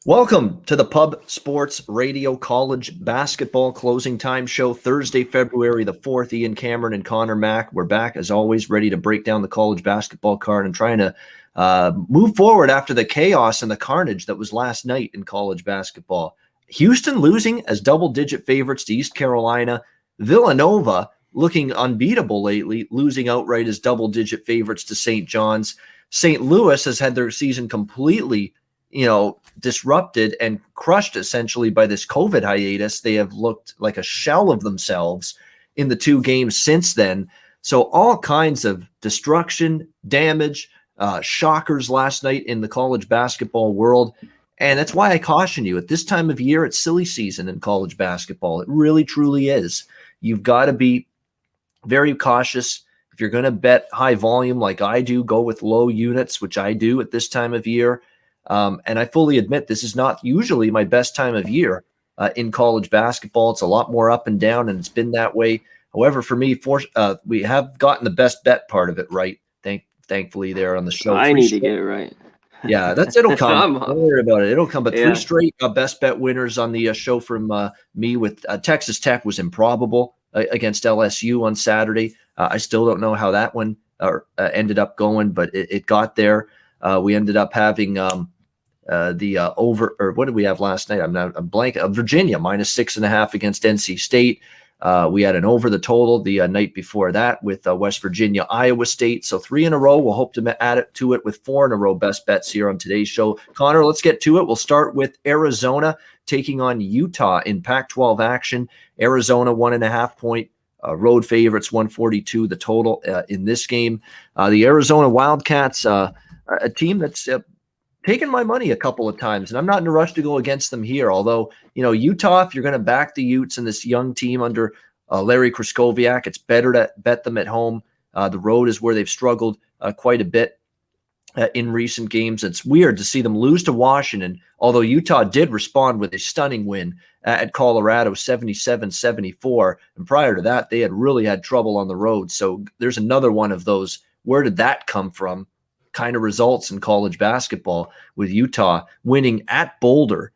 Welcome to the Pub Sports Radio College Basketball Closing Time Show, Thursday, February the 4th. Ian Cameron and Conor Mack. We're back, as always, ready to break down the college basketball card and trying to move forward after the chaos and the carnage that was last night in college basketball. Houston losing as double-digit favorites to East Carolina. Villanova looking unbeatable lately, losing outright as double-digit favorites to St. John's. St. Louis has had their season completely disrupted and crushed essentially by this COVID hiatus. They have looked like a shell of themselves in the two games since then. So all kinds of destruction, damage, shockers last night in the college basketball world. And that's why I caution you at this time of year, it's silly season in college basketball. It really, truly is. You've got to be very cautious. If you're going to bet high volume like I do, go with low units, which I do at this time of year. And I fully admit this is not usually my best time of year in college basketball. It's a lot more up and down, and it's been that way. However, for me, we have gotten the best bet part of it right. Thankfully, there on the show. I need to get it right. Yeah, it'll come. Don't worry about it. It'll come. But Yeah. 3 straight best bet winners on the show from me with Texas Tech was improbable against LSU on Saturday. I still don't know how that one ended up going, but it got there. We ended up having the over, or what did we have last night? I'm blank. Virginia -6.5 against NC State. We had an over the total the night before that with West Virginia, Iowa State. So 3 in a row. We'll hope to add it to it with 4 in a row best bets here on today's show. Conor, let's get to it. We'll start with Arizona taking on Utah in Pac-12 action. Arizona 1.5 point road favorites, 142 the total in this game. The Arizona Wildcats, a team that's taken my money a couple of times, and I'm not in a rush to go against them here. Although, Utah, if you're going to back the Utes and this young team under Larry Kraskowiak, it's better to bet them at home. The road is where they've struggled quite a bit in recent games. It's weird to see them lose to Washington, although Utah did respond with a stunning win at Colorado, 77-74. And prior to that, they had really had trouble on the road. So there's another one of those, where did that come from, kind of results in college basketball, with Utah winning at Boulder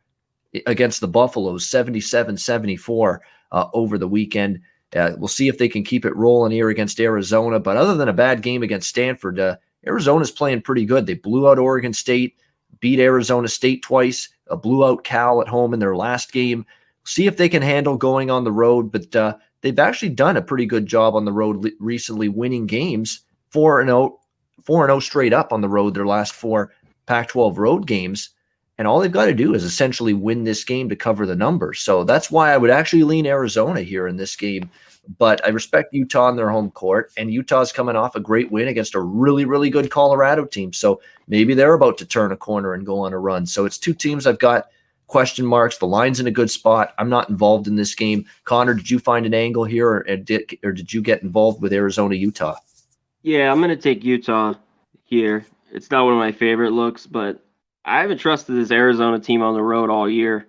against the Buffaloes 77-74 over the weekend. We'll see if they can keep it rolling here against Arizona. But other than a bad game against Stanford, Arizona's playing pretty good. They blew out Oregon State, beat Arizona State twice, blew out Cal at home in their last game. See if they can handle going on the road. But they've actually done a pretty good job on the road recently, winning games 4-0 straight up on the road, their last 4 Pac-12 road games. And all they've got to do is essentially win this game to cover the numbers. So that's why I would actually lean Arizona here in this game. But I respect Utah on their home court, and Utah's coming off a great win against a really, really good Colorado team. So maybe they're about to turn a corner and go on a run. So it's 2 teams I've got question marks. The line's in a good spot. I'm not involved in this game. Conor, did you find an angle here, or did you get involved with Arizona, Utah? Yeah, I'm going to take Utah here. It's not one of my favorite looks, but I haven't trusted this Arizona team on the road all year.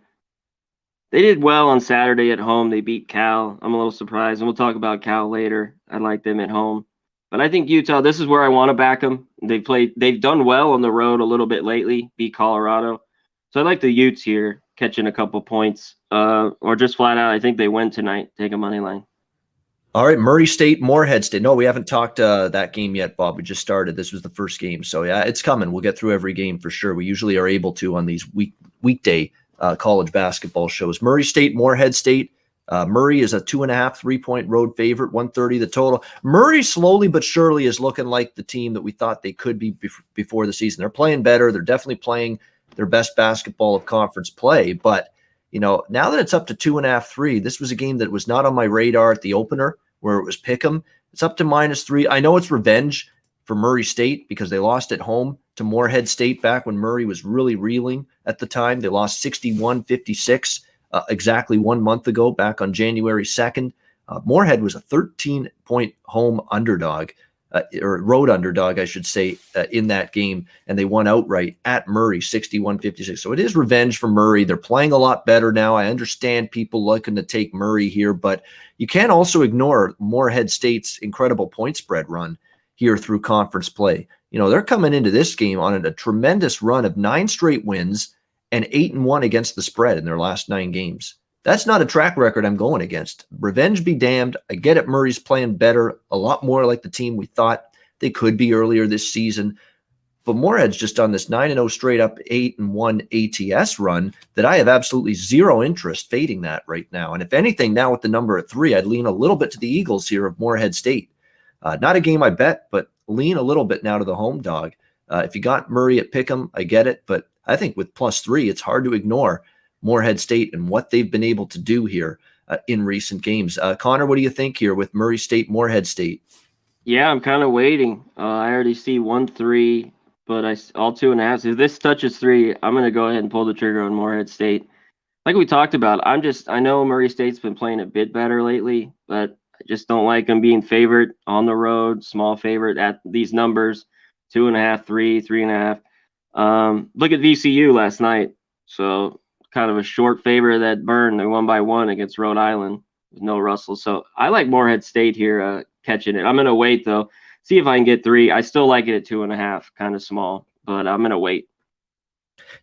They did well on Saturday at home. They beat Cal. I'm a little surprised, and we'll talk about Cal later. I like them at home. But I think Utah, this is where I want to back them. They've done well on the road a little bit lately, beat Colorado. So I like the Utes here, catching a couple points, or just flat out, I think they win tonight. Take a money line. All right, Murray State, Morehead State. No, we haven't talked that game yet, Bob. We just started. This was the first game. So, yeah, it's coming. We'll get through every game for sure. We usually are able to on these weekday college basketball shows. Murray State, Morehead State. Murray is a 2.5 3-point road favorite, 130 the total. Murray slowly but surely is looking like the team that we thought they could be before the season. They're playing better. They're definitely playing their best basketball of conference play. But, now that it's up to 2.5, 3, this was a game that was not on my radar at the opener, where it was pick'em. It's up to -3. I know it's revenge for Murray State because they lost at home to Morehead State back when Murray was really reeling at the time. They lost 61-56 exactly 1 month ago, back on January 2nd. Morehead was a 13-point home underdog, or road underdog, I should say, in that game, and they won outright at Murray 61-56. So it is revenge for Murray. They're playing a lot better now. I understand people looking to take Murray here, but you can't also ignore Morehead State's incredible point spread run here through conference play. They're coming into this game on a tremendous run of 9 straight wins and 8-1 against the spread in their last 9 games. That's not a track record I'm going against. Revenge be damned. I get it. Murray's playing better, a lot more like the team we thought they could be earlier this season. But Moorhead's just on this 9-0 straight up 8-1 ATS run that I have absolutely zero interest fading that right now. And if anything, now with the number at 3, I'd lean a little bit to the Eagles here of Moorhead State. Not a game I bet, but lean a little bit now to the home dog. If you got Murray at Pick'em, I get it. But I think with +3, it's hard to ignore Moorhead State and what they've been able to do here in recent games. Conor, what do you think here with Murray State, Moorhead State? Yeah, I'm kind of waiting. I already see 1-3, but all 2.5. If this touches 3, I'm going to go ahead and pull the trigger on Moorhead State. Like we talked about, I know Murray State's been playing a bit better lately, but I just don't like them being favored on the road, small favorite at these numbers, 2.5, 3, 3.5. Look at VCU last night. So kind of a short favor that burned. They won by 1 against Rhode Island with no Russell. So I like Moorhead State here catching it. I'm going to wait, though. See if I can get 3. I still like it at 2.5, kind of small, but I'm going to wait.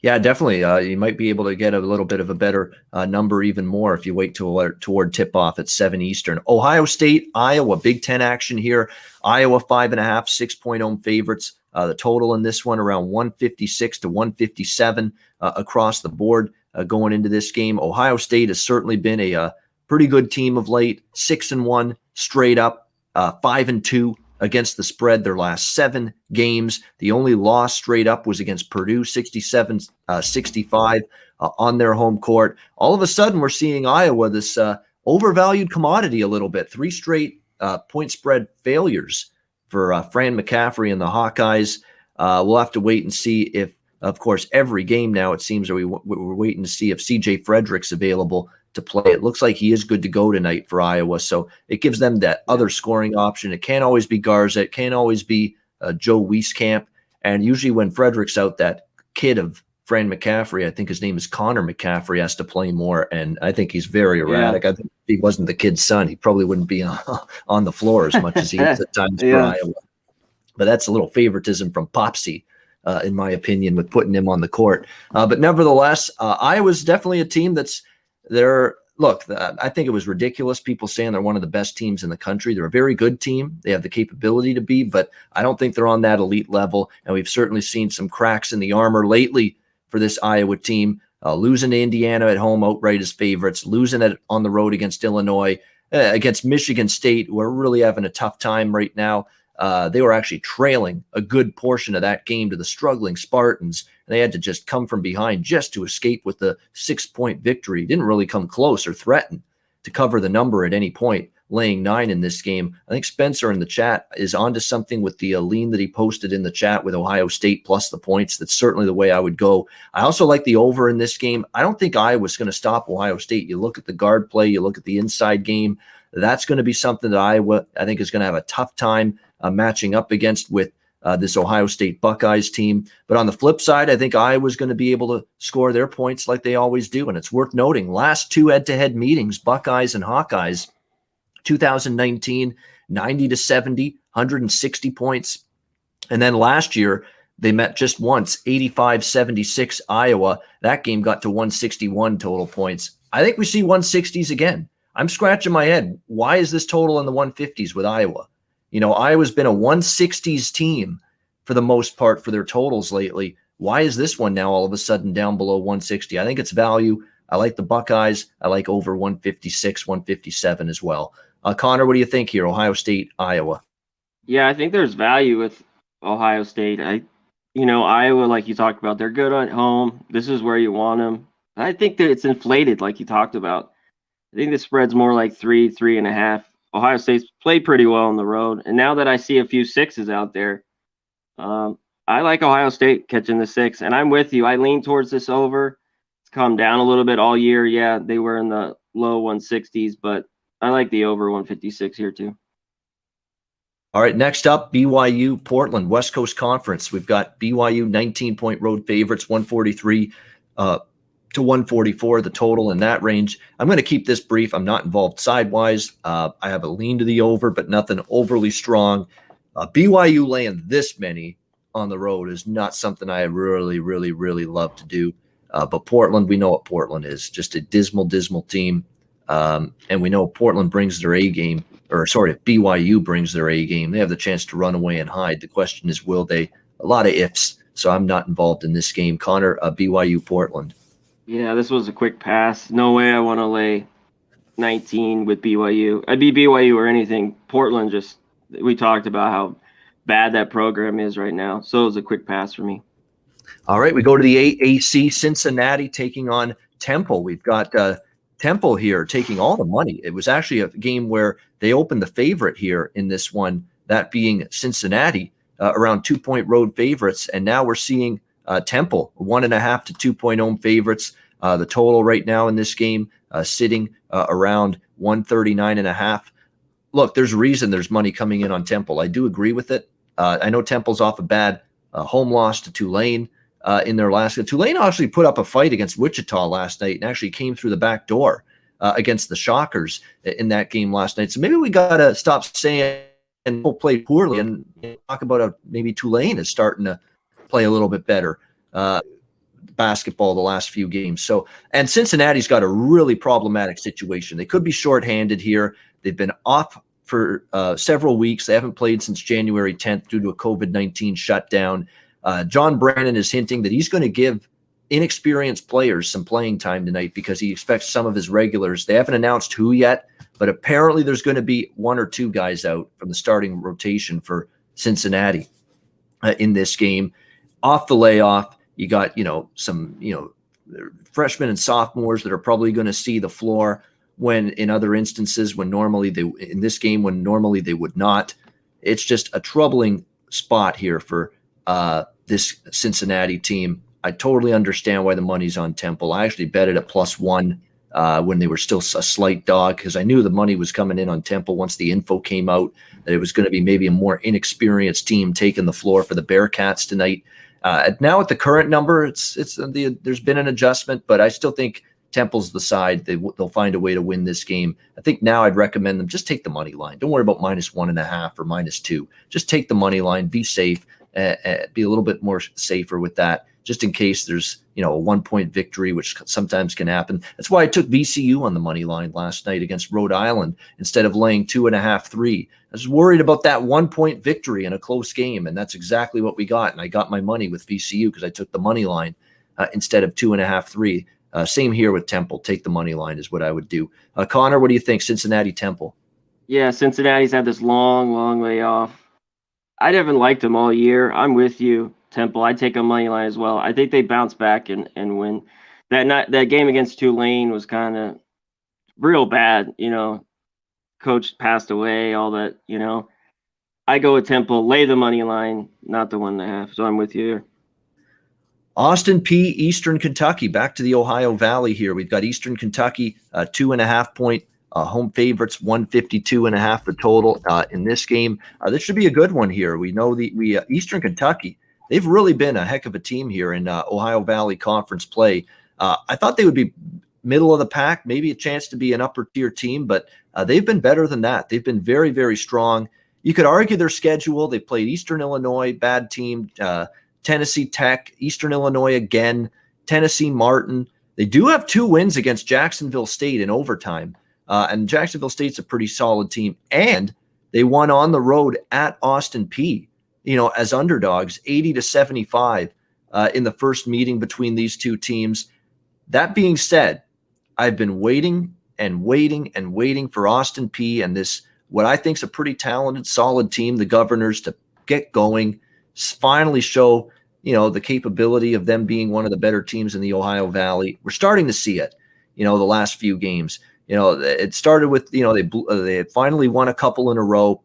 Yeah, definitely. You might be able to get a little bit of a better number even more if you wait toward tip-off at 7 Eastern. Ohio State, Iowa, Big Ten action here. Iowa 5.5, 6-point home favorites. The total in this one around 156 to 157 across the board going into this game. Ohio State has certainly been a pretty good team of late. 6-1 straight up, 5-2 against the spread their last 7 games. The only loss straight up was against Purdue, 67-65 on their home court. All of a sudden, we're seeing Iowa, this overvalued commodity a little bit. 3 straight point spread failures for Fran McCaffrey and the Hawkeyes. We'll have to wait and see if, of course, every game now it seems we're waiting to see if C.J. Frederick's available to play. It looks like he is good to go tonight for Iowa, so it gives them that other scoring option. It can't always be Garza. It can't always be Joe Wieskamp. And usually when Frederick's out, that kid of Fran McCaffrey, I think his name is Conor McCaffrey, has to play more, and I think he's very erratic. I think if he wasn't the kid's son, he probably wouldn't be on the floor as much as he is at times for Iowa. But that's a little favoritism from Popsy, in my opinion, with putting him on the court. But nevertheless, Iowa's definitely a team that's there. Look, I think it was ridiculous people saying they're one of the best teams in the country. They're a very good team. They have the capability to be, but I don't think they're on that elite level. And we've certainly seen some cracks in the armor lately for this Iowa team, losing to Indiana at home outright as favorites, losing it on the road against Illinois, against Michigan State. We're really having a tough time right now. They were actually trailing a good portion of that game to the struggling Spartans. They had to just come from behind just to escape with the 6-point victory. Didn't really come close or threaten to cover the number at any point, laying 9 in this game. I think Spencer in the chat is onto something with the lean that he posted in the chat with Ohio State plus the points. That's certainly the way I would go. I also like the over in this game. I don't think Iowa's going to stop Ohio State. You look at the guard play, you look at the inside game. That's going to be something that Iowa, I think, is going to have a tough time matching up against with this Ohio State Buckeyes team. But on the flip side, I think Iowa's going to be able to score their points like they always do. And it's worth noting, last 2 head-to-head meetings, Buckeyes and Hawkeyes, 2019, 90-70, 160 points. And then last year, they met just once, 85-76 Iowa. That game got to 161 total points. I think we see 160s again. I'm scratching my head. Why is this total in the 150s with Iowa? You know, Iowa's been a 160s team for the most part for their totals lately. Why is this one now all of a sudden down below 160? I think it's value. I like the Buckeyes. I like over 156, 157 as well. Conor, what do you think here? Ohio State, Iowa. Yeah, I think there's value with Ohio State. Iowa, like you talked about, they're good at home. This is where you want them. I think that it's inflated, like you talked about. I think the spread's more like 3, 3.5. Ohio State's played pretty well on the road. And now that I see a few 6s out there, I like Ohio State catching the 6. And I'm with you. I lean towards this over. It's come down a little bit all year. Yeah, they were in the low 160s, but I like the over 156 here too. All right, next up, BYU, Portland, West Coast Conference. We've got BYU 19-point road favorites, 143 to 144, the total in that range. I'm going to keep this brief. I'm not involved sidewise. I have a lean to the over, but nothing overly strong. BYU laying this many on the road is not something I really, really, really love to do. But Portland, we know what Portland is, just a dismal, dismal team. And we know Portland brings their A game, or sorry, if BYU brings their A game, they have the chance to run away and hide. The question is, will they? A lot of ifs. So I'm not involved in this game. Conor, BYU Portland. Yeah, this was a quick pass. No way I want to lay 19 with BYU. I'd be BYU or anything. Portland, just we talked about how bad that program is right now. So it was a quick pass for me. All right, we go to the AAC. Cincinnati taking on Temple. We've got Temple here taking all the money. It was actually a game where they opened the favorite here in this one, that being Cincinnati, around 2-point road favorites. And now we're seeing Temple 1.5 to 2-point home favorites. The total right now in this game sitting around 139.5. Look, there's a reason there's money coming in on Temple. I do agree with it. I know Temple's off a bad home loss to Tulane in their last game. Tulane actually put up a fight against Wichita last night and actually came through the back door against the Shockers in that game last night. So maybe we got to stop saying and we'll play poorly and talk about maybe Tulane is starting to play a little bit better basketball the last few games. So, and Cincinnati's got a really problematic situation. They could be shorthanded here. They've been off for several weeks. They haven't played since January 10th due to a COVID-19 shutdown. John Brannon is hinting that he's going to give inexperienced players some playing time tonight because he expects some of his regulars. They haven't announced who yet, but apparently there's going to be 1 or 2 guys out from the starting rotation for Cincinnati in this game. Off the layoff, you got, some, freshmen and sophomores that are probably going to see the floor when in other instances, when normally in this game, when normally they would not. It's just a troubling spot here for this Cincinnati team. I totally understand why the money's on Temple. I actually bet it at +1 when they were still a slight dog because I knew the money was coming in on Temple once the info came out that it was going to be maybe a more inexperienced team taking the floor for the Bearcats tonight. Now at the current number, there's been an adjustment, but I still think Temple's the side. They'll find a way to win this game. I think now I'd recommend them just take the money line. Don't worry about -1.5 or -2. Just take the money line. Be safe. Be a little bit more safer with that, just in case there's a 1-point victory, which sometimes can happen. That's why I took VCU on the money line last night against Rhode Island instead of laying 2.5, 3. I was worried about that 1-point victory in a close game, and that's exactly what we got. And I got my money with VCU because I took the money line instead of 2.5, 3. Same here with Temple. Take the money line is what I would do. Conor, what do you think? Cincinnati, Temple. Yeah, Cincinnati's had this long layoff. I haven't liked them all year. I'm with you, Temple. I take a money line as well. I think they bounce back and win. That game against Tulane was kind of real bad. Coach passed away. All that. I go with Temple. Lay the money line, not the 1.5. So I'm with you here. Austin P, Eastern Kentucky. Back to the Ohio Valley here. We've got Eastern Kentucky 2.5-point home favorites, 152.5 the total in this game. This should be a good one here. We know Eastern Kentucky, they've really been a heck of a team here in Ohio Valley Conference play. I thought they would be middle of the pack, maybe a chance to be an upper tier team, but they've been better than that. They've been very, very strong. You could argue their schedule. They played Eastern Illinois, bad team, Tennessee Tech, Eastern Illinois again, Tennessee Martin. They do have 2 wins against Jacksonville State in overtime. And Jacksonville State's a pretty solid team. And they won on the road at Austin P, as underdogs, 80-75 in the first meeting between these two teams. That being said, I've been waiting for Austin P and this, what I think is a pretty talented, solid team, the Governors, to get going, finally show, the capability of them being one of the better teams in the Ohio Valley. We're starting to see it, the last few games. It started with, they finally won a couple in a row.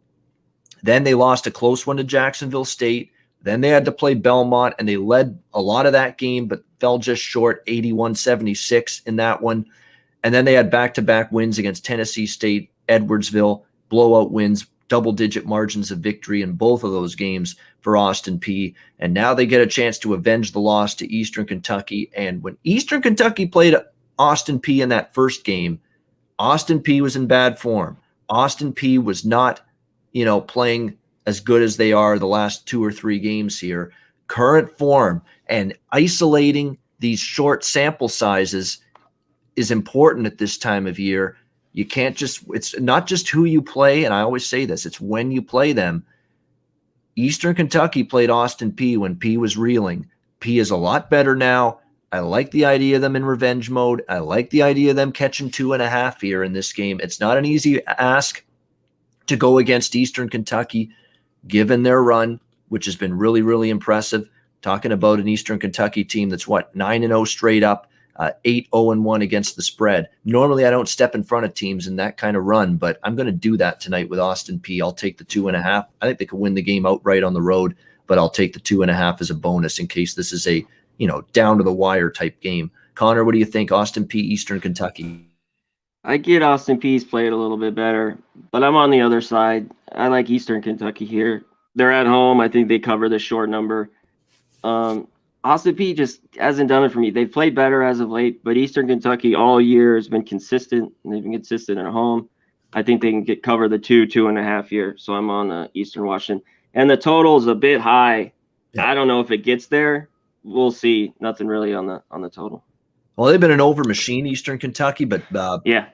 Then they lost a close one to Jacksonville State. Then they had to play Belmont, and they led a lot of that game, but fell just short, 81-76 in that one. And then they had back-to-back wins against Tennessee State, Edwardsville, blowout wins, double-digit margins of victory in both of those games for Austin P. And now they get a chance to avenge the loss to Eastern Kentucky. And when Eastern Kentucky played Austin P in that first game, Austin P was in bad form. Austin P was not, playing as good as they are the last 2 or 3 games here. Current form and isolating these short sample sizes is important at this time of year. You can't just, it's not just who you play, and I always say this, it's when you play them. Eastern Kentucky played Austin Peay when Peay was reeling. Peay is a lot better now. I like the idea of them in revenge mode. I like the idea of them catching 2.5 here in this game. It's not an easy ask to go against Eastern Kentucky, given their run, which has been really, really impressive. Talking about an Eastern Kentucky team that's 9-0 straight up, 8-0-1 against the spread. Normally, I don't step in front of teams in that kind of run, but I'm going to do that tonight with Austin Peay. I'll take the 2.5. I think they could win the game outright on the road, but I'll take the 2.5 as a bonus in case this is a down to the wire type game. Conor, what do you think? Austin Peay, Eastern Kentucky. I get Austin Peay's played a little bit better, but I'm on the other side. I like Eastern Kentucky here. They're at home. I think they cover the short number. Austin Peay just hasn't done it for me. They've played better as of late, but Eastern Kentucky all year has been consistent, and they've been consistent at home. I think they can cover the 2.5 here, so I'm on Eastern Washington. And the total is a bit high. Yeah. I don't know if it gets there. We'll see. Nothing really on the total. Well, they've been an over machine, Eastern Kentucky, but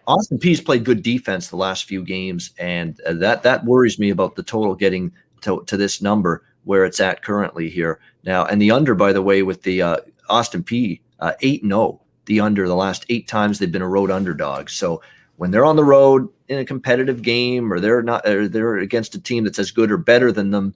Austin Peay's played good defense the last few games, and that worries me about the total getting to this number where it's at currently here now. And the under, by the way, with the Austin Peay 8-0, the under the last 8 times they've been a road underdog. So when they're on the road in a competitive game, or they're against a team that's as good or better than them,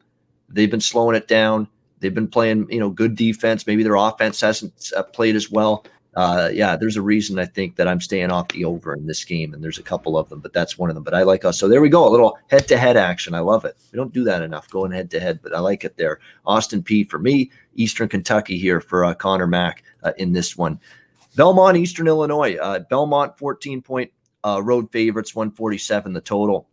they've been slowing it down. They've been playing, good defense. Maybe their offense hasn't played as well. There's a reason I think that I'm staying off the over in this game, and there's a couple of them, but that's one of them. But I like us. So there we go, a little head-to-head action. I love it. We don't do that enough, going head-to-head, but I like it there. Austin Peay for me, Eastern Kentucky here for Conor Mack in this one. Belmont, Eastern Illinois. Belmont 14-point road favorites, 147 the total.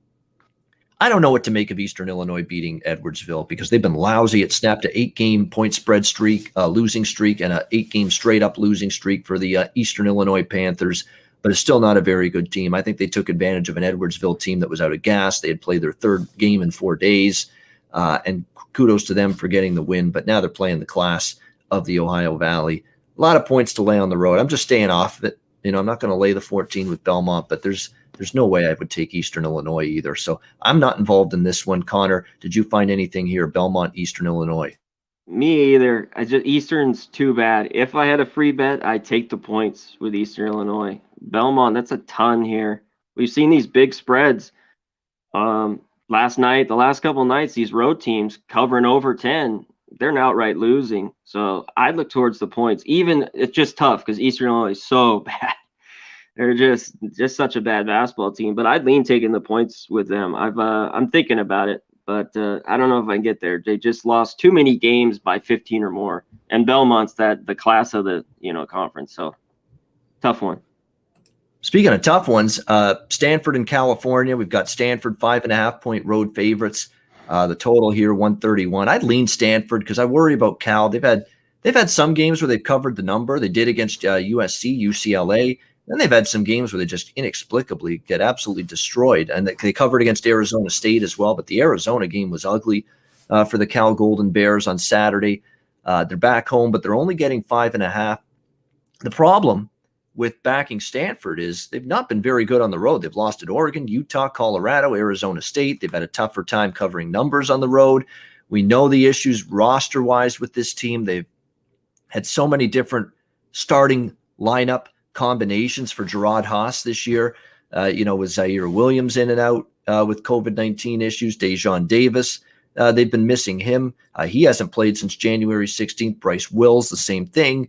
I don't know what to make of Eastern Illinois beating Edwardsville because they've been lousy. It snapped an 8-game point spread streak, losing streak, and an 8-game straight-up losing streak for the Eastern Illinois Panthers, but it's still not a very good team. I think they took advantage of an Edwardsville team that was out of gas. They had played their 3rd game in 4 days, and kudos to them for getting the win, but now they're playing the class of the Ohio Valley. A lot of points to lay on the road. I'm just staying off of it. I'm not going to lay the 14 with Belmont, but there's no way I would take Eastern Illinois either. So I'm not involved in this one. Conor, did you find anything here? Belmont, Eastern Illinois. Me either. Eastern's too bad. If I had a free bet, I'd take the points with Eastern Illinois. Belmont, that's a ton here. We've seen these big spreads. Last night, the last couple of nights, these road teams covering over 10, they're outright losing. So I'd look towards the points. Even it's just tough because Eastern Illinois is so bad. They're just such a bad basketball team, but I'd lean taking the points with them. I'm thinking about it, but I don't know if I can get there. They just lost too many games by 15 or more, and Belmont's the class of the conference, so tough one. Speaking of tough ones, Stanford and California. We've got Stanford 5.5-point road favorites. The total here 131. I'd lean Stanford because I worry about Cal. They've had some games where they've covered the number. They did against USC, UCLA. Then they've had some games where they just inexplicably get absolutely destroyed. And they covered against Arizona State as well. But the Arizona game was ugly for the Cal Golden Bears on Saturday. They're back home, but they're only getting 5.5. The problem with backing Stanford is they've not been very good on the road. They've lost at Oregon, Utah, Colorado, Arizona State. They've had a tougher time covering numbers on the road. We know the issues roster-wise with this team. They've had so many different starting lineup combinations for Gerard Haas this year. With Zaire Williams in and out with COVID-19 issues, Dejon Davis, they've been missing him. He hasn't played since January 16th. Bryce Wills, the same thing.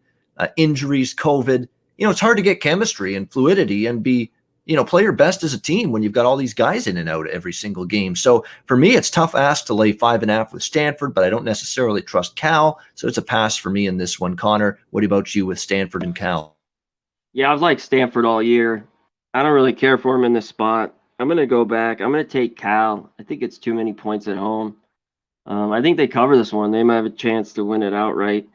Injuries, COVID. It's hard to get chemistry and fluidity and play your best as a team when you've got all these guys in and out every single game. So for me, it's tough ask to lay 5.5 with Stanford, but I don't necessarily trust Cal. So it's a pass for me in this one. Conor, what about you with Stanford and Cal? Yeah, I've liked Stanford all year. I don't really care for him in this spot. I'm going to go back. I'm going to take Cal. I think it's too many points at home. I think they cover this one. They might have a chance to win it outright.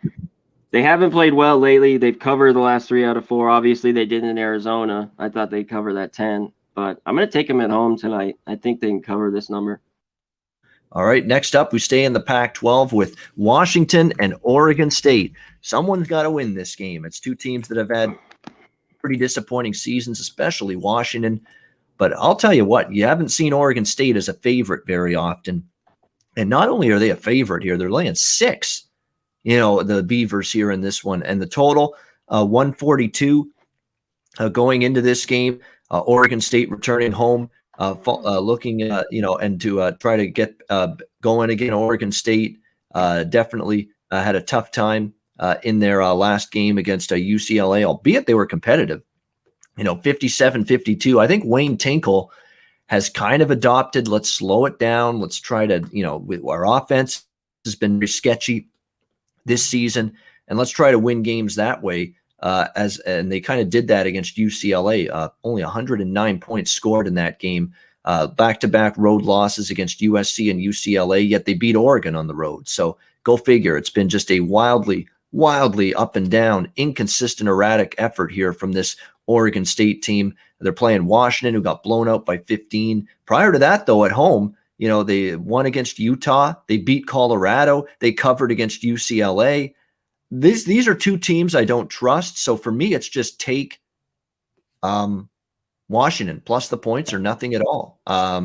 They haven't played well lately. They've covered the last 3 out of 4. Obviously, they did in Arizona. I thought they'd cover that 10. But I'm going to take them at home tonight. I think they can cover this number. All right, next up, we stay in the Pac-12 with Washington and Oregon State. Someone's got to win this game. It's two teams that have had pretty disappointing seasons, especially Washington. But I'll tell you what, you haven't seen Oregon State as a favorite very often. And not only are they a favorite here, they're laying 6, the Beavers here in this one. And the total, 142 going into this game. Oregon State returning home, looking, and to try to get going again. Oregon State definitely had a tough time in their last game against UCLA, albeit they were competitive. 57-52. I think Wayne Tinkle has kind of adopted, let's slow it down. Let's try to, with our offense has been very sketchy this season, and let's try to win games that way. And they kind of did that against UCLA. Only 109 points scored in that game. Back-to-back road losses against USC and UCLA, yet they beat Oregon on the road. So go figure. It's been just a wildly up and down, inconsistent, erratic effort here from this Oregon State team. They're playing Washington, who got blown out by 15. Prior to that, though, at home, they won against Utah. They beat Colorado. They covered against UCLA. These are two teams I don't trust. So for me, it's just take Washington plus the points or nothing at all. I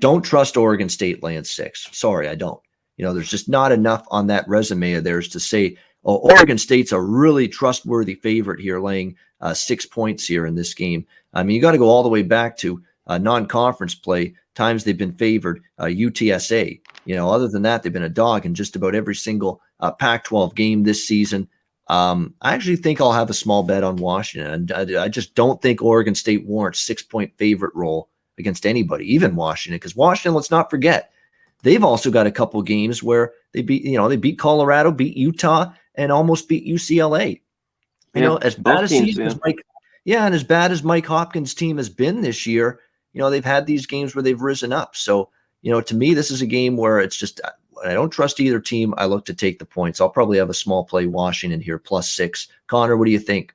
don't trust Oregon State laying 6. Sorry, I don't. There's just not enough on that resume of theirs to say, oh, Oregon State's a really trustworthy favorite here, laying 6 points here in this game. I mean, you got to go all the way back to non-conference play, times they've been favored, UTSA. Other than that, they've been a dog in just about every single Pac-12 game this season. I actually think I'll have a small bet on Washington. I just don't think Oregon State warrants 6-point favorite role against anybody, even Washington, because Washington, let's not forget, they've also got a couple games where they beat Colorado, beat Utah, and almost beat UCLA. As bad as and as bad as Mike Hopkins' team has been this year, they've had these games where they've risen up. So, to me, this is a game where it's just, I don't trust either team. I look to take the points. I'll probably have a small play Washington here, +6. Connor, what do you think?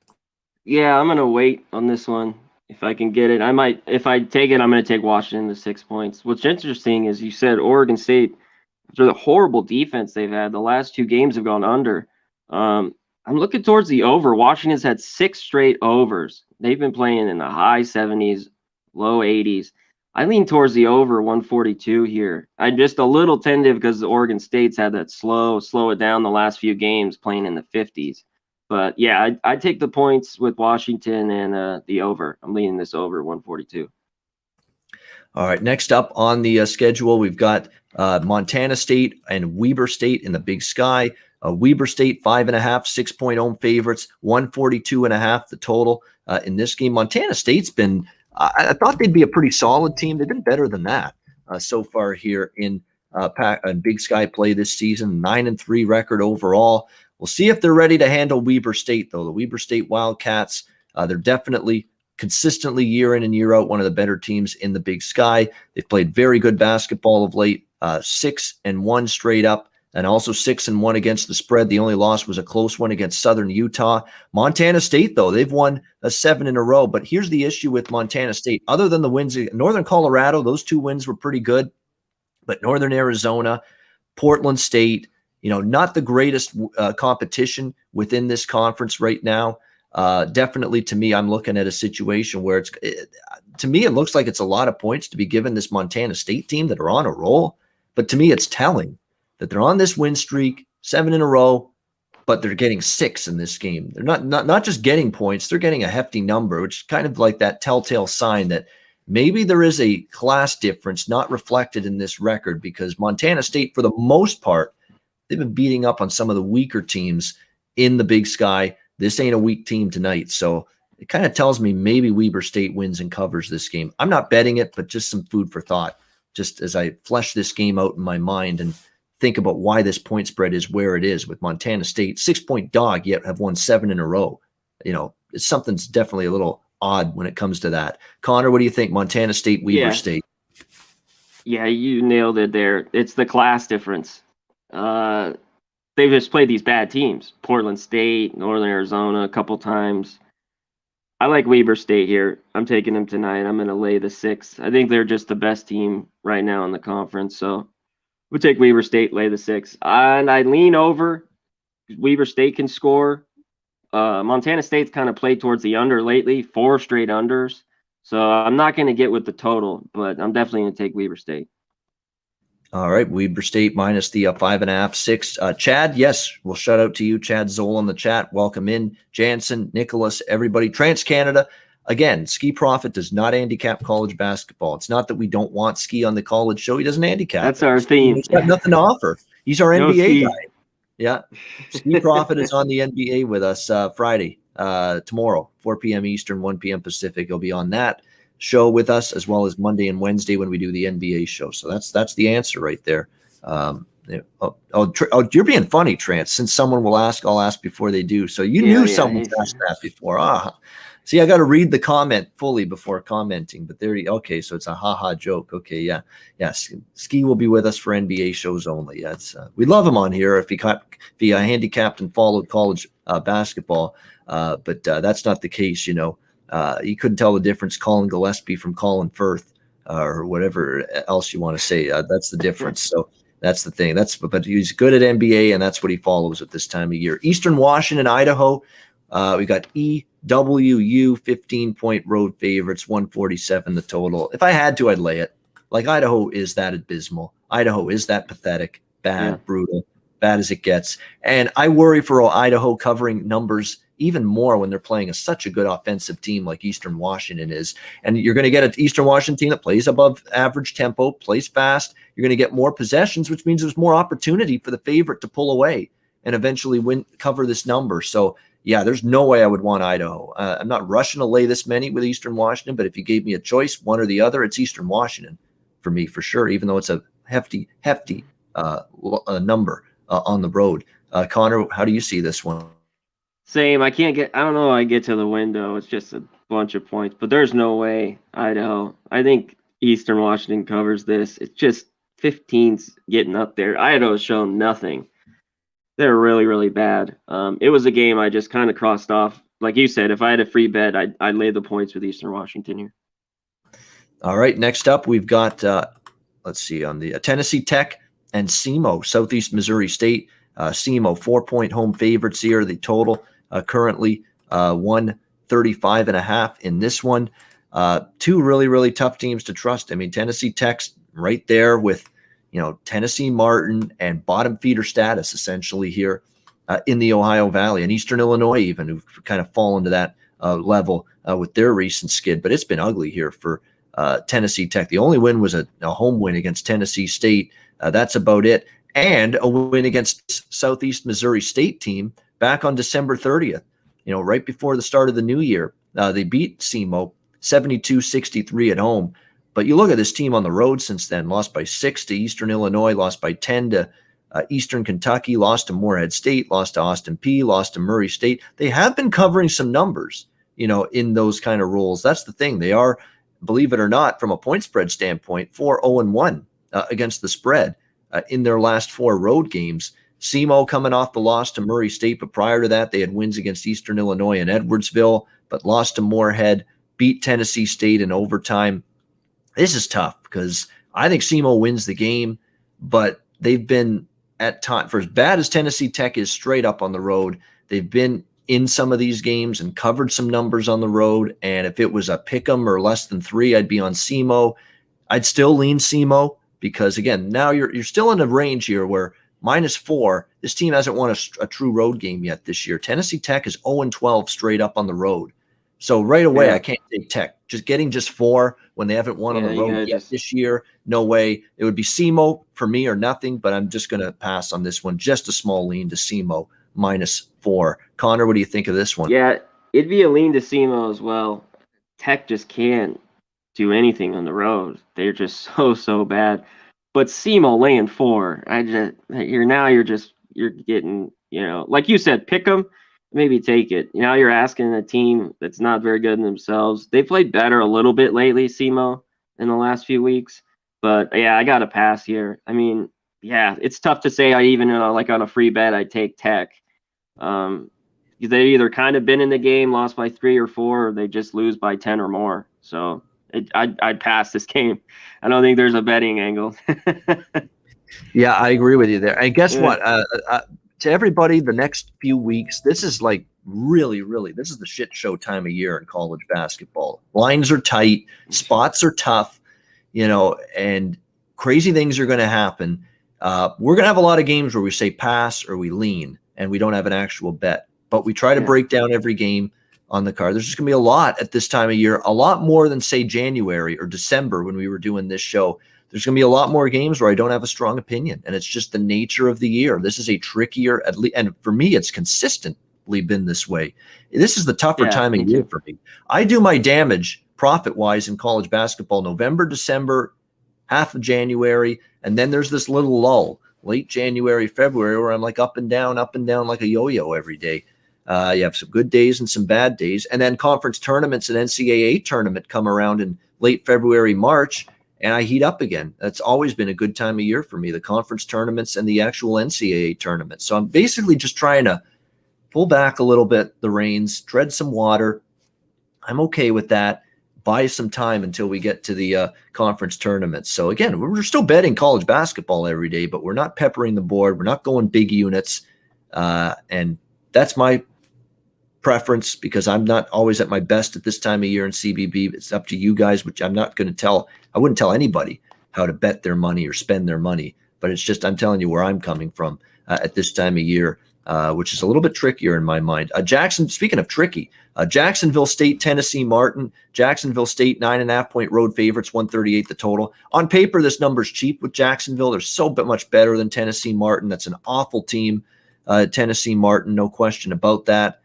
Yeah, I'm going to wait on this one. If I can get it, I might. If I take it, I'm going to take Washington to 6 points. What's interesting is you said Oregon State, after the horrible defense they've had, the last 2 games have gone under. I'm looking towards the over. Washington's had 6 straight overs. They've been playing in the high 70s, low 80s. I lean towards the over 142 here. I'm just a little tentative because the Oregon State's had that slow it down the last few games, playing in the 50s. But yeah, I'd take the points with Washington and the over. I'm leaning this over 142. All right, next up on the schedule, we've got Montana State and Weber State in the Big Sky. Weber State 5.5, 6-point home favorites, 142.5 the total in this game. Montana State's been, I thought they'd be a pretty solid team. They've been better than that so far here in Big Sky play this season. 9-3 record overall. We'll see if they're ready to handle Weber State, though. The Weber State Wildcats, they're definitely consistently year in and year out one of the better teams in the Big Sky. They've played very good basketball of late, 6-1 straight up, and also 6-1 against the spread. The only loss was a close one against Southern Utah. Montana State, though, they've won 7 in a row. But here's the issue with Montana State. Other than the wins, Northern Colorado, those 2 wins were pretty good. But Northern Arizona, Portland State, not the greatest competition within this conference right now. Definitely, to me, I'm looking at a situation where to me, it looks like it's a lot of points to be given this Montana State team that are on a roll. But to me, it's telling that they're on this win streak, 7 in a row, but they're getting 6 in this game. They're not just getting points, they're getting a hefty number, which is kind of like that telltale sign that maybe there is a class difference not reflected in this record, because Montana State, for the most part, they've been beating up on some of the weaker teams in the Big Sky. This ain't a weak team tonight. So it kind of tells me maybe Weber State wins and covers this game. I'm not betting it, but just some food for thought, just as I flesh this game out in my mind and think about why this point spread is where it is with Montana State, 6-point dog, yet have won 7 in a row. It's something's definitely a little odd when it comes to that. Connor, what do you think? Montana State, Weber State. Yeah, you nailed it there. It's the class difference. They've just played these bad teams. Portland State, Northern Arizona a couple times. I like Weber State here. I'm taking them tonight. I'm going to lay the 6. I think they're just the best team right now in the conference. So we'll take Weber State, lay the 6. And I lean over. Weber State can score. Montana State's kind of played towards the under lately, 4 straight unders. So I'm not going to get with the total, but I'm definitely going to take Weber State. All right, Weber State minus the 5.5, 6. Chad, yes, we'll shout out to you, Chad Zoll in the chat. Welcome in, Jansen, Nicholas, everybody. Trans Canada, again, Ski Profit does not handicap college basketball. It's not that we don't want Ski on the college show. He doesn't handicap. That's our theme. He's got nothing to offer. He's our No NBA ski. guy. Yeah, Ski Profit is on the NBA with us Friday, tomorrow, 4 p.m. Eastern, 1 p.m. Pacific. He'll be on that show with us, as well as Monday and Wednesday when we do the NBA show. So that's the answer right there. You're being funny, Trance. Since someone will ask, I'll ask before they do. So you knew someone's asked that before. See, I got to read the comment fully before commenting. But okay, so it's a haha joke. Okay, yeah. Ski will be with us for NBA shows only. That's we love him on here if he handicapped and followed college basketball. But that's not the case, you couldn't tell the difference Colin Gillespie from Colin Firth or whatever else you want to say. That's the difference. So that's the thing. But he's good at NBA, and that's what he follows at this time of year. Eastern Washington, Idaho. We got EWU 15-point road favorites, 147 the total. If I had to, I'd lay it. Like, Idaho is that abysmal. Idaho is that pathetic, bad, brutal, bad as it gets. And I worry for Idaho covering numbers even more when they're playing such a good offensive team like Eastern Washington is. And you're going to get an Eastern Washington team that plays above average tempo, plays fast. You're going to get more possessions, which means there's more opportunity for the favorite to pull away and eventually cover this number. So, yeah, there's no way I would want Idaho. I'm not rushing to lay this many with Eastern Washington, but if you gave me a choice, one or the other, it's Eastern Washington for me for sure, even though it's a hefty number on the road. Conor, how do you see this one? Same. I don't know how I get to the window. It's just a bunch of points, but there's no way Idaho. I think Eastern Washington covers this. It's just 15's getting up there. Idaho's shown nothing. They're really, really bad. It was a game I just kind of crossed off. Like you said, if I had a free bet, I'd lay the points with Eastern Washington here. All right, next up we've got, let's see, on the Tennessee Tech and SEMO, Southeast Missouri State. SEMO, 4-point home favorites here. The total currently 135.5 in this one. Two really, really tough teams to trust. I mean, Tennessee Tech's right there with, Tennessee Martin and bottom feeder status essentially here in the Ohio Valley, and Eastern Illinois even, who've kind of fallen to that level with their recent skid. But it's been ugly here for Tennessee Tech. The only win was a home win against Tennessee State. That's about it. And a win against Southeast Missouri State team back on December 30th, right before the start of the new year. They beat SEMO 72-63 at home. But you look at this team on the road since then, lost by 6 to Eastern Illinois, lost by 10 to Eastern Kentucky, lost to Morehead State, lost to Austin Peay, lost to Murray State. They have been covering some numbers, in those kind of roles. That's the thing. They are, believe it or not, from a point spread standpoint, 4-0-1 against the spread in their last 4 road games. SEMO coming off the loss to Murray State, but prior to that, they had wins against Eastern Illinois and Edwardsville, but lost to Morehead, beat Tennessee State in overtime. This is tough because I think SEMO wins the game, but they've been at times, for as bad as Tennessee Tech is straight up on the road, they've been in some of these games and covered some numbers on the road. And if it was a pick 'em or less than 3, I'd be on SEMO. I'd still lean SEMO because, again, now you're still in a range here where -4, this team hasn't won a true road game yet this year. Tennessee Tech is 0-12 straight up on the road. So right away, I can't take Tech. Just getting 4 when they haven't won on the road yet this year, no way. It would be SEMO for me or nothing, but I'm just going to pass on this one. Just a small lean to SEMO, -4. Conor, what do you think of this one? Yeah, it'd be a lean to SEMO as well. Tech just can't do anything on the road. They're just so bad. But SEMO laying 4, you're getting, like you said, pick them, maybe take it. Now you're asking a team that's not very good in themselves. They played better a little bit lately, SEMO, in the last few weeks. But yeah, I got to pass here. I mean, yeah, it's tough to say. I even like on a free bet, I take Tech. They either kind of been in the game, lost by 3 or 4, or they just lose by 10 or more. So I'd pass this game. I don't think there's a betting angle. Yeah, I agree with you there. And guess Yeah. what? To everybody, the next few weeks, this is like really, really, this is the shit show time of year in college basketball. Lines are tight, spots are tough, and crazy things are going to happen. We're going to have a lot of games where we say pass or we lean and we don't have an actual bet, but we try to break down every game on the card. There's just going to be a lot at this time of year, a lot more than, say, January or December when we were doing this show. There's going to be a lot more games where I don't have a strong opinion, and it's just the nature of the year. This is a trickier, and for me, it's consistently been this way. This is the tougher time of year for me. I do my damage profit-wise in college basketball November, December, half of January, and then there's this little lull, late January, February, where I'm like up and down like a yo-yo every day. You have some good days and some bad days, and then conference tournaments and NCAA tournament come around in late February, March, and I heat up again. That's always been a good time of year for me, the conference tournaments and the actual NCAA tournament. So I'm basically just trying to pull back a little bit, the reins, tread some water. I'm okay with that. Buy some time until we get to the conference tournaments. So again, we're still betting college basketball every day, but we're not peppering the board. We're not going big units. And that's my preference because I'm not always at my best at this time of year in CBB. It's up to you guys, which I'm not going to tell. I wouldn't tell anybody how to bet their money or spend their money, but it's just I'm telling you where I'm coming from at this time of year, which is a little bit trickier in my mind. Speaking of tricky, Jacksonville State, Tennessee Martin. Jacksonville State, 9.5-point road favorites, 138 the total. On paper, this number's cheap with Jacksonville. They're so much better than Tennessee Martin. That's an awful team, Tennessee Martin, no question about that.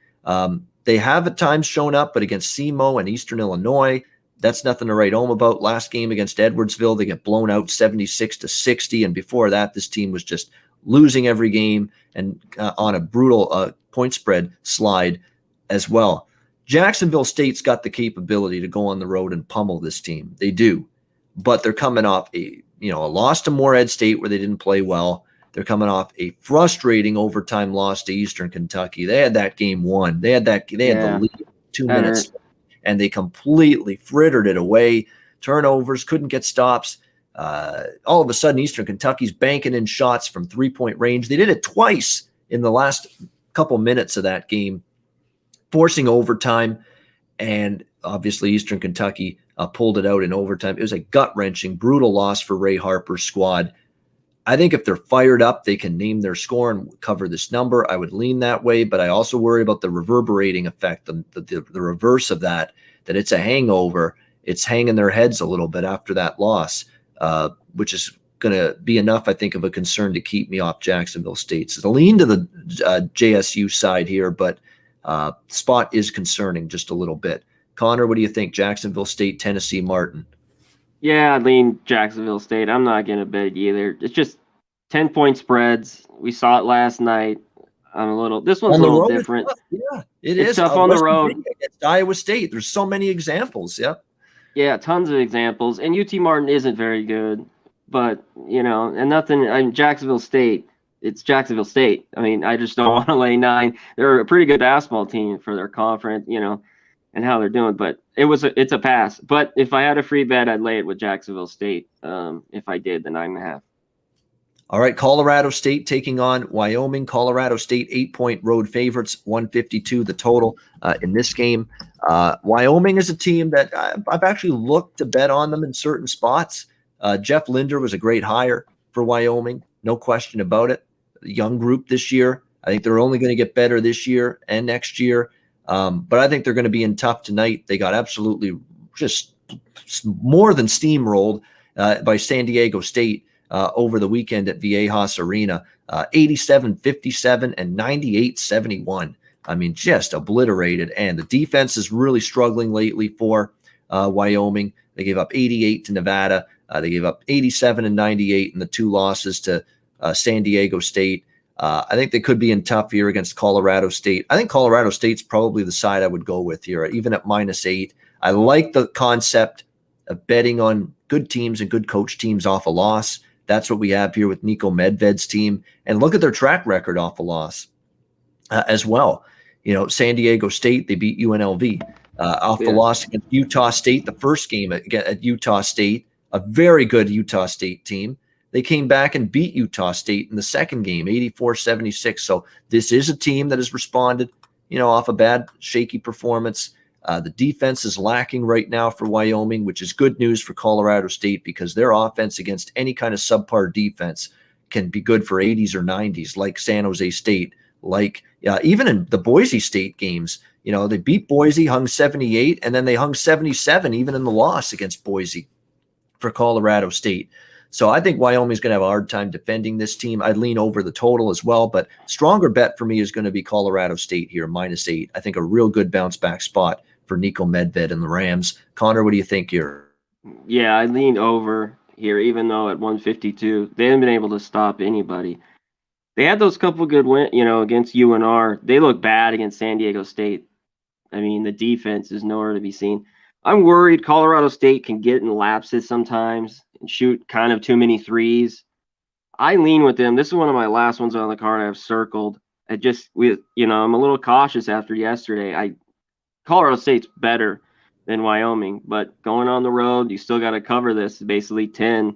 They have at times shown up, but against SEMO and Eastern Illinois, that's nothing to write home about. Last game against Edwardsville, they get blown out 76-60. And before that, this team was just losing every game and on a brutal point spread slide as well. Jacksonville State's got the capability to go on the road and pummel this team. They do. But they're coming off a loss to Morehead State where they didn't play well. They're coming off a frustrating overtime loss to Eastern Kentucky. They had that game won. They had the lead 2 minutes, and they completely frittered it away. Turnovers, couldn't get stops. All of a sudden, Eastern Kentucky's banking in shots from three-point range. They did it twice in the last couple minutes of that game, forcing overtime, and obviously Eastern Kentucky pulled it out in overtime. It was a gut-wrenching, brutal loss for Ray Harper's squad. I think if they're fired up, they can name their score and cover this number. I would lean that way, but I also worry about the reverberating effect, the reverse of that it's a hangover. It's hanging their heads a little bit after that loss, which is going to be enough, I think, of a concern to keep me off Jacksonville State. So the lean to the JSU side here, but spot is concerning just a little bit. Conor, what do you think? Jacksonville State, Tennessee Martin. Yeah, I lean Jacksonville State. I'm not going to bet either. It's just 10-point spreads. We saw it last night. This one's a little different. Yeah, it's tough on the road. Against Iowa State. There's so many examples. Yep. Yeah, tons of examples. And UT Martin isn't very good, but and nothing. Jacksonville State. It's Jacksonville State. I mean, I just don't want to lay 9. They're a pretty good basketball team for their conference, and how they're doing. But it's a pass. But if I had a free bet, I'd lay it with Jacksonville State. If I did the 9.5. All right, Colorado State taking on Wyoming. Colorado State 8-point road favorites, 152 the total in this game. Wyoming is a team that I've actually looked to bet on them in certain spots. Jeff Linder was a great hire for Wyoming, no question about it. Young group this year. I think they're only going to get better this year and next year. But I think they're going to be in tough tonight. They got absolutely just more than steamrolled by San Diego State over the weekend at Viejas Arena, 87-57 and 98-71. I mean, just obliterated. And the defense is really struggling lately for Wyoming. They gave up 88 to Nevada. They gave up 87 and 98 in the 2 losses to San Diego State. I think they could be in tough here against Colorado State. I think Colorado State's probably the side I would go with here, even at -8. I like the concept of betting on good teams and good coach teams off a loss. That's what we have here with Nico Medved's team. And look at their track record off a loss as well. San Diego State, they beat UNLV. Off the loss against Utah State, the first game at Utah State, a very good Utah State team. They came back and beat Utah State in the second game, 84-76. So this is a team that has responded, off a bad, shaky performance. The defense is lacking right now for Wyoming, which is good news for Colorado State because their offense against any kind of subpar defense can be good for 80s or 90s, like San Jose State, like even in the Boise State games. They beat Boise, hung 78, and then they hung 77 even in the loss against Boise for Colorado State. So I think Wyoming's going to have a hard time defending this team. I'd lean over the total as well, but stronger bet for me is going to be Colorado State here, -8. I think a real good bounce back spot for Nico Medved and the Rams. Connor, what do you think here? Yeah, I lean over here, even though at 152, they haven't been able to stop anybody. They had those couple good wins, against UNR. They look bad against San Diego State. I mean, the defense is nowhere to be seen. I'm worried Colorado State can get in lapses sometimes and shoot kind of too many threes. I lean with them. This is one of my last ones on the card I have circled. I'm a little cautious after yesterday. Colorado State's better than Wyoming, but going on the road, you still got to cover this, basically 10.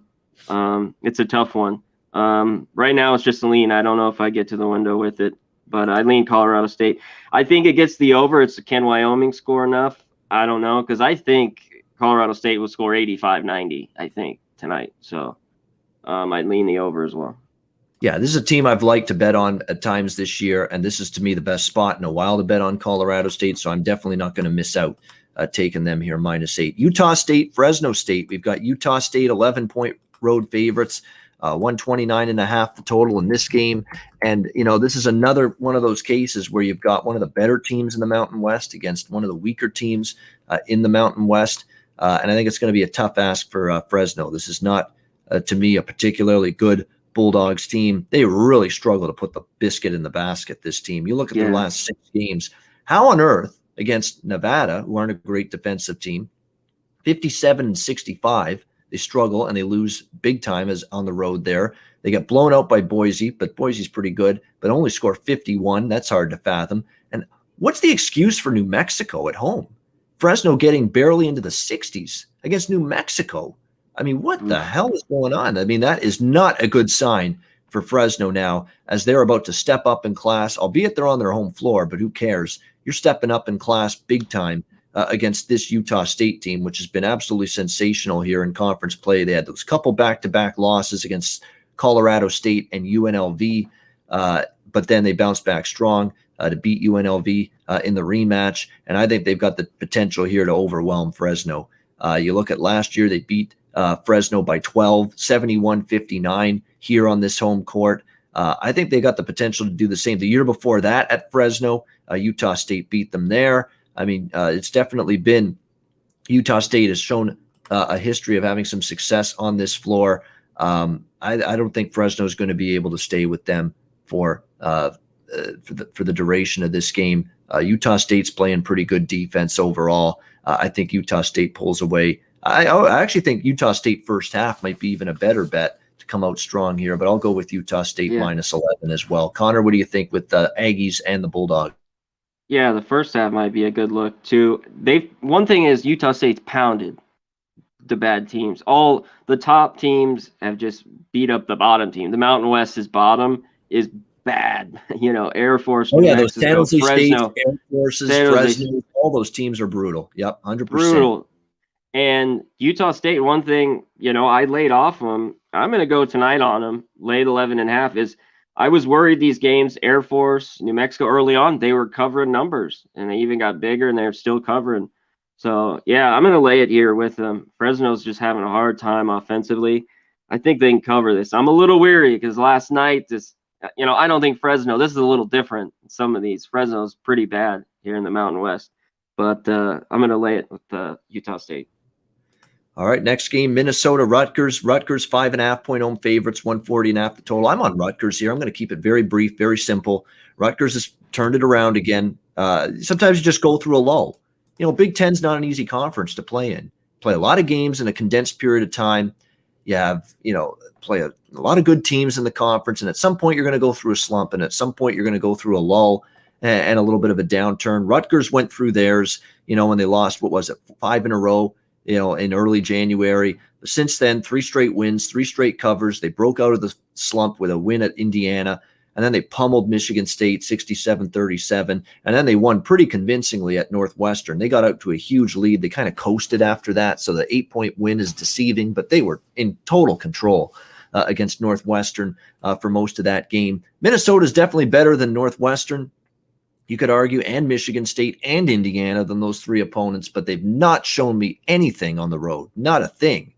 It's a tough one. Right now it's just a lean. I don't know if I get to the window with it, but I lean Colorado State. I think it gets the over. Can Wyoming score enough? I don't know, because I think Colorado State will score 85-90, I think, tonight. So I'd lean the over as well. Yeah, this is a team I've liked to bet on at times this year, and this is, to me, the best spot in a while to bet on Colorado State, so I'm definitely not going to miss out taking them here, -8. Utah State, Fresno State. We've got Utah State 11-point road favorites, 129.5 the total in this game. And, this is another one of those cases where you've got one of the better teams in the Mountain West against one of the weaker teams in the Mountain West. And I think it's going to be a tough ask for Fresno. This is not, to me, a particularly good Bulldogs team. They really struggle to put the biscuit in the basket, this team. You look at their last 6 games. How on earth against Nevada, who aren't a great defensive team, 57-65, they struggle and they lose big time as on the road there. They get blown out by Boise, but Boise's pretty good, but only score 51. That's hard to fathom. And what's the excuse for New Mexico at home? Fresno getting barely into the 60s against New Mexico. I mean, what the hell is going on? I mean, that is not a good sign for Fresno now, as they're about to step up in class, albeit they're on their home floor, but who cares? You're stepping up in class big time against this Utah State team, which has been absolutely sensational here in conference play. They had those couple back-to-back losses against Colorado State and UNLV, but then they bounced back strong to beat UNLV in the rematch, and I think they've got the potential here to overwhelm Fresno. You look at last year, they beat Fresno by 12, 71-59 here on this home court. I think they got the potential to do the same. The year before that at Fresno, Utah State beat them there. I mean, it's definitely been Utah State has shown a history of having some success on this floor. I don't think Fresno is going to be able to stay with them for the duration of this game. Utah State's playing pretty good defense overall. I think Utah State pulls away. I actually think Utah State first half might be even a better bet to come out strong here, but I'll go with Utah State -11 as well. Connor, what do you think with the Aggies and the Bulldogs? Yeah, the first half might be a good look too. One thing is Utah State's pounded the bad teams. All the top teams have just beat up the bottom team. The Mountain West's bottom is bad. Air Force, New Mexico, those San Jose Fresno, State, Air Forces, Fresno, all those teams are brutal. Yep, 100%. Brutal. And Utah State, one thing, I laid off them. I'm going to go tonight on them. Laid 11.5 I was worried these games, Air Force, New Mexico, early on, they were covering numbers, and they even got bigger, and they're still covering. So, yeah, I'm going to lay it here with them. Fresno's just having a hard time offensively. I think they can cover this. I'm a little weary because last night, I don't think Fresno, this is a little different. Some of these, Fresno's pretty bad here in the Mountain West. But I'm going to lay it with Utah State. All right, next game, Minnesota-Rutgers. Rutgers 5.5-point home favorites, 140.5 the total. I'm on Rutgers here. I'm going to keep it very brief, very simple. Rutgers has turned it around again. Sometimes you just go through a lull. Big Ten's not an easy conference to play in. Play a lot of games in a condensed period of time. You have, play a lot of good teams in the conference, and at some point you're going to go through a slump, and at some point you're going to go through a lull. and a little bit of a downturn. Rutgers went through theirs, when they lost, 5 in a row, in early January. Since then, 3 straight wins, 3 straight covers. They broke out of the slump with a win at Indiana, and then they pummeled Michigan State 67-37, and then they won pretty convincingly at Northwestern. They got out to a huge lead. They kind of coasted after that, so the 8-point win is deceiving, but they were in total control against Northwestern for most of that game. Minnesota is definitely better than Northwestern, you could argue, and Michigan State and Indiana than those 3 opponents, but they've not shown me anything on the road. Not a thing.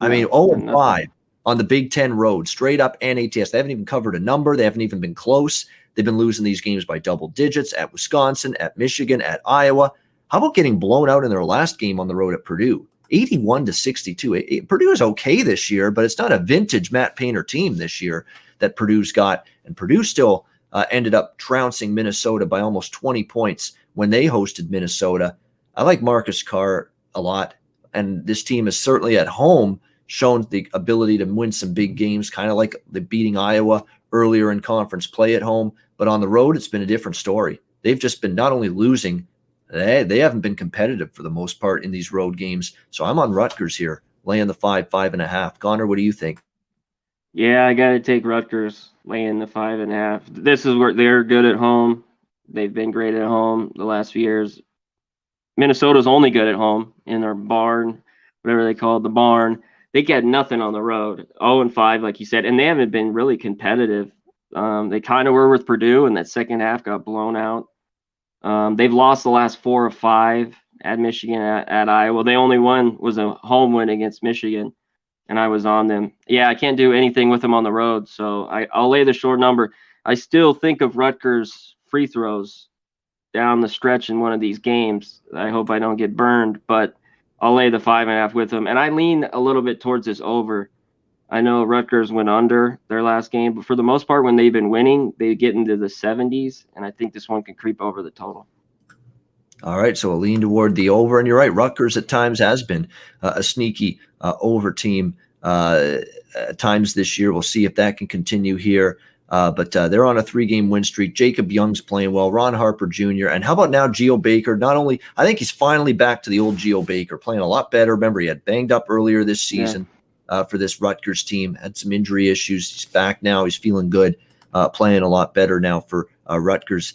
I mean, 0-5 on the Big Ten road, straight up NATS. They haven't even covered a number. They haven't even been close. They've been losing these games by double digits at Wisconsin, at Michigan, at Iowa. How about getting blown out in their last game on the road at Purdue? 81-62. Purdue is okay this year, but it's not a vintage Matt Painter team this year that Purdue's got. And Purdue still ended up trouncing Minnesota by almost 20 points when they hosted Minnesota. I like Marcus Carr a lot, and this team is certainly at home shown the ability to win some big games, kind of like the beating Iowa earlier in conference play at home. But on the road, it's been a different story. They've just been not only losing, they haven't been competitive for the most part in these road games. So I'm on Rutgers here, laying the 5.5. Conor, what do you think? Yeah, I got to take Rutgers laying the 5.5. This is where they're good at home. They've been great at home the last few years. Minnesota's only good at home in their barn, whatever they call it, the barn. They get nothing on the road. 0-5, like you said, and they haven't been really competitive. They kind of were with Purdue, and that second half got blown out. They've lost the last 4 of 5 at Michigan, at Iowa. They only won was a home win against Michigan, and I was on them. Yeah, I can't do anything with them on the road, so I'll lay the short number. I still think of Rutgers free throws down the stretch in one of these games. I hope I don't get burned, but I'll lay the 5.5 with them. And I lean a little bit towards this over. I know Rutgers went under their last game, but for the most part, when they've been winning, they get into the 70s, and I think this one can creep over the total. All right, so a lean toward the over, and you're right. Rutgers at times has been a sneaky over team at times this year. We'll see if that can continue here. But they're on a 3-game win streak. Jacob Young's playing well. Ron Harper Jr. And how about now Geo Baker? Not only, I think he's finally back to the old Geo Baker, playing a lot better. Remember, he had banged up earlier this season for this Rutgers team. Had some injury issues. He's back now. He's feeling good, playing a lot better now for Rutgers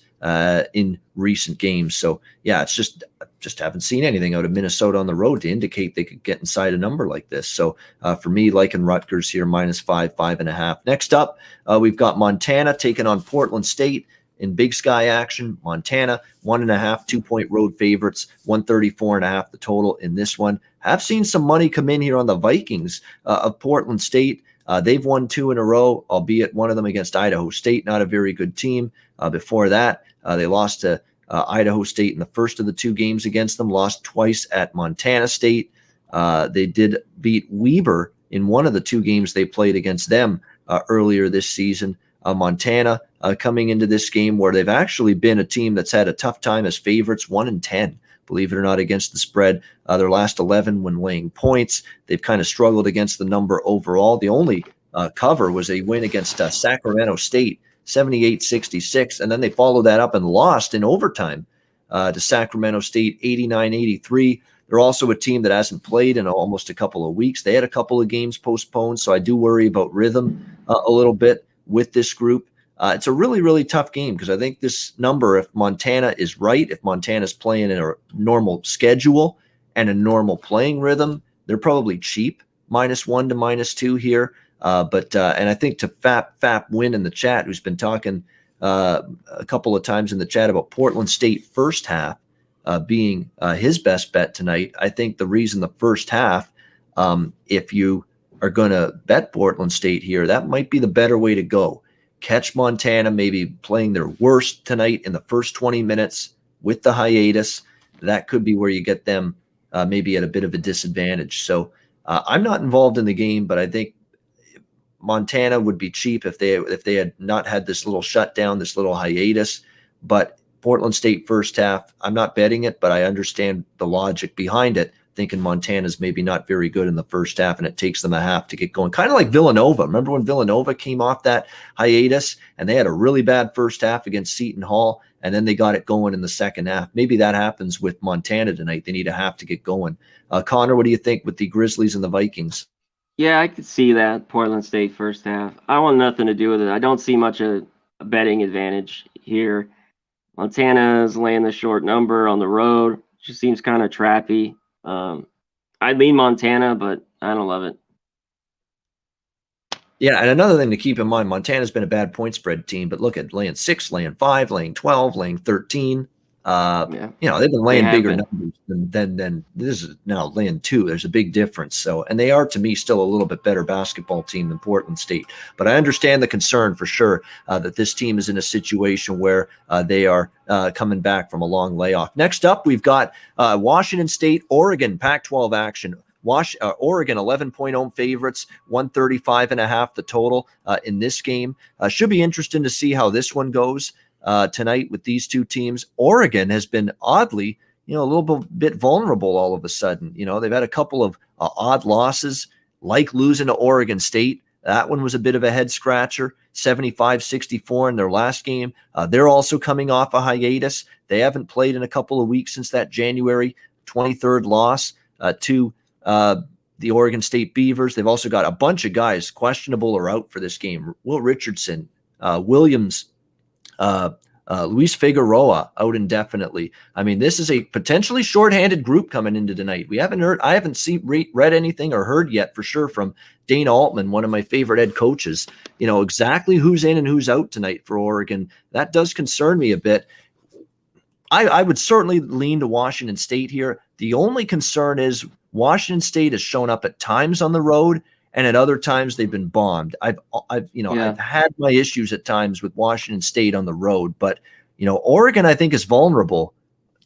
in recent games. So, yeah, it's just haven't seen anything out of Minnesota on the road to indicate they could get inside a number like this. So for me, liking Rutgers here, -5, 5.5. Next up, we've got Montana taking on Portland State in Big Sky action. Montana, 1.5, 2-point road favorites, 134.5 the total in this one. Have seen some money come in here on the Vikings of Portland State. They've won 2 in a row, albeit one of them against Idaho State, not a very good team. Before that, they lost to Idaho State in the first of the 2 games against them, lost twice at Montana State. They did beat Weber in one of the 2 games they played against them earlier this season. Montana coming into this game where they've actually been a team that's had a tough time as favorites, 1-10, believe it or not, against the spread. Their last 11 when laying points. They've kind of struggled against the number overall. The only cover was a win against Sacramento State, 78-66, and then they followed that up and lost in overtime to Sacramento State, 89-83. They're also a team that hasn't played in almost a couple of weeks. They had a couple of games postponed, so I do worry about rhythm a little bit with this group. It's a really, really tough game because I think this number, if Montana is right, if Montana's playing in a normal schedule and a normal playing rhythm, they're probably cheap, -1 to -2 here. And I think to Fap Win in the chat, who's been talking a couple of times in the chat about Portland State first half being his best bet tonight. I think the reason the first half, if you are going to bet Portland State here, that might be the better way to go. Catch Montana maybe playing their worst tonight in the first 20 minutes with the hiatus. That could be where you get them maybe at a bit of a disadvantage. So I'm not involved in the game, but I think Montana would be cheap if they had not had this little shutdown, this little hiatus. But Portland State first half, I'm not betting it, but I understand the logic behind it. I thinking Montana's maybe not very good in the first half, and it takes them a half to get going. Kind of like Villanova. Remember when Villanova came off that hiatus and they had a really bad first half against Seton Hall, and then they got it going in the second half? Maybe that happens with Montana tonight. They need a half to get going. Conor, what do you think with the Grizzlies and the Vikings? Yeah, I could see that Portland State first half. I want nothing to do with it. I don't see much a betting advantage here. Montana's laying the short number on the road. Just seems kind of trappy. I lean Montana, but I don't love it. Yeah, and another thing to keep in mind, Montana's been a bad point spread team, but look at laying 6, laying 5, laying 12, laying 13. Yeah, They've been laying bigger been. numbers than this is now laying 2. There's a big difference. So, and they are, to me, still a little bit better basketball team than Portland State. But I understand the concern for sure that this team is in a situation where they are coming back from a long layoff. Next up, we've got Washington State, Oregon, Pac-12 action. Oregon 11-point home favorites, 135.5 the total in this game. Should be interesting to see how this one goes tonight with these two teams. Oregon has been oddly, a little bit vulnerable all of a sudden. They've had a couple of odd losses, like losing to Oregon State. That one was a bit of a head scratcher, 75-64 in their last game. They're also coming off a hiatus. They haven't played in a couple of weeks since that January 23rd loss to the Oregon State Beavers. They've also got a bunch of guys questionable or out for this game. Will Richardson, Williams, Luis Figueroa out indefinitely. I mean, this is a potentially shorthanded group coming into tonight. I haven't read anything or heard yet for sure from Dana Altman, one of my favorite head coaches, exactly who's in and who's out tonight for Oregon. That does concern me a bit. I would certainly lean to Washington State here. The only concern is Washington State has shown up at times on the road, and at other times they've been bombed. I've had my issues at times with Washington State on the road, but Oregon I think is vulnerable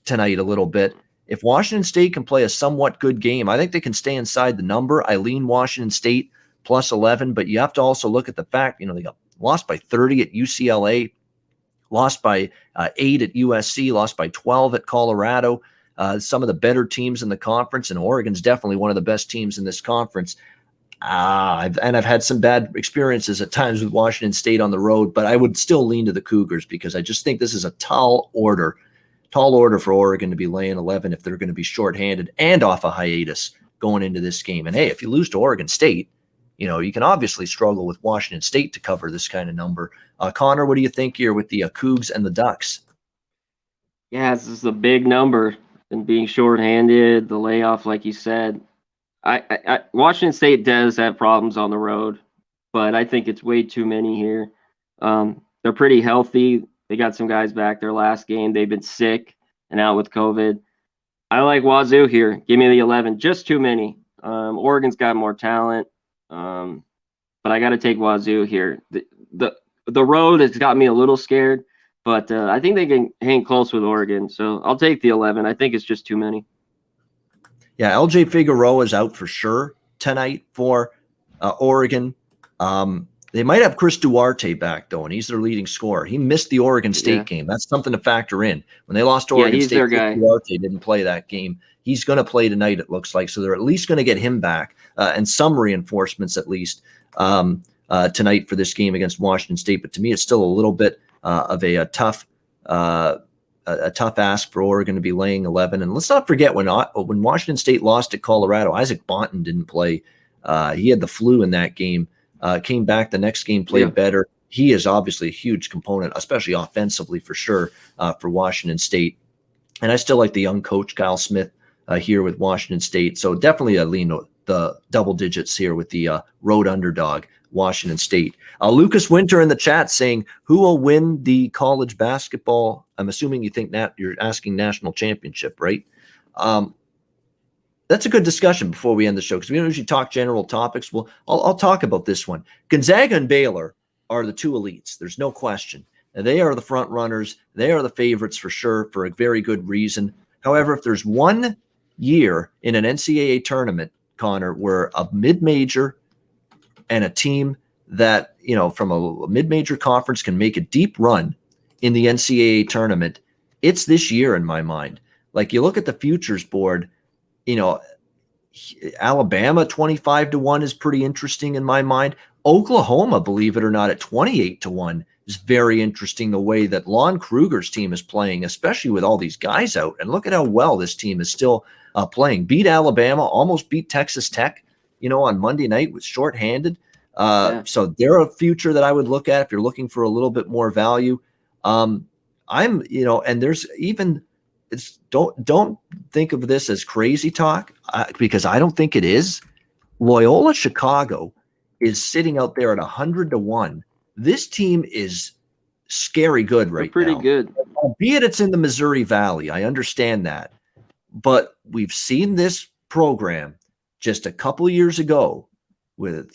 tonight a little bit. If Washington State can play a somewhat good game, I think they can stay inside the number. I lean Washington State plus 11, but you have to also look at the fact, they got lost by 30 at UCLA, lost by 8 at USC, lost by 12 at Colorado. Some of the better teams in the conference, and Oregon's definitely one of the best teams in this conference. I've had some bad experiences at times with Washington State on the road, but I would still lean to the Cougars because I just think this is a tall order for Oregon to be laying 11 if they're going to be shorthanded and off a hiatus going into this game. And hey, if you lose to Oregon State, you can obviously struggle with Washington State to cover this kind of number. Conor, what do you think here with the Cougs and the Ducks? Yeah, this is a big number. And being shorthanded, the layoff, like you said, I Washington State does have problems on the road, but I think it's way too many here. They're pretty healthy. They got some guys back their last game. They've been sick and out with COVID. I like Wazoo here. Give me the 11. Just too many. Oregon's got more talent, but I got to take Wazoo here. The road has got me a little scared. But I think they can hang close with Oregon. So I'll take the 11. I think it's just too many. Yeah, LJ Figueroa is out for sure tonight for Oregon. They might have Chris Duarte back, though, and he's their leading scorer. He missed the Oregon State game. That's something to factor in. When they lost to Oregon State, Chris Duarte didn't play that game. He's going to play tonight, it looks like. So they're at least going to get him back and some reinforcements at least tonight for this game against Washington State. But to me, it's still a little bit of a tough ask for Oregon to be laying 11. And let's not forget when Washington State lost at Colorado, Isaac Bonton didn't play. He had the flu in that game. Came back the next game, played better. He is obviously a huge component, especially offensively for sure, for Washington State. And I still like the young coach Kyle Smith here with Washington State. So definitely a lean the double digits here with the road underdog. Washington State. Lucas Winter in the chat saying, who will win the college basketball? I'm assuming you think you're asking national championship, right? That's a good discussion before we end the show because we don't usually talk general topics. Well, I'll talk about this one. Gonzaga and Baylor are the two elites. There's no question. And they are the front runners. They are the favorites for sure for a very good reason. However, if there's one year in an NCAA tournament, Conor, where a mid-major and a team that, from a mid-major conference can make a deep run in the NCAA tournament, it's this year in my mind. Like you look at the futures board, Alabama 25-1 is pretty interesting in my mind. Oklahoma, believe it or not, at 28-1 is very interesting. The way that Lon Kruger's team is playing, especially with all these guys out, and look at how well this team is still playing. Beat Alabama, almost beat Texas Tech, on Monday night with shorthanded. So they're a future that I would look at if you're looking for a little bit more value. And there's even. Don't think of this as crazy talk because I don't think it is. Loyola Chicago is sitting out there at 100-1. This team is scary good right now. Pretty good. Albeit it's in the Missouri Valley. I understand that. But we've seen this program just a couple of years ago with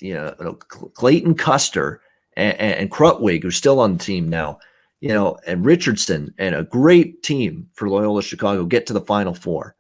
Clayton Custer and Krutwig, who's still on the team now. And Richardson and a great team for Loyola Chicago get to the Final Four.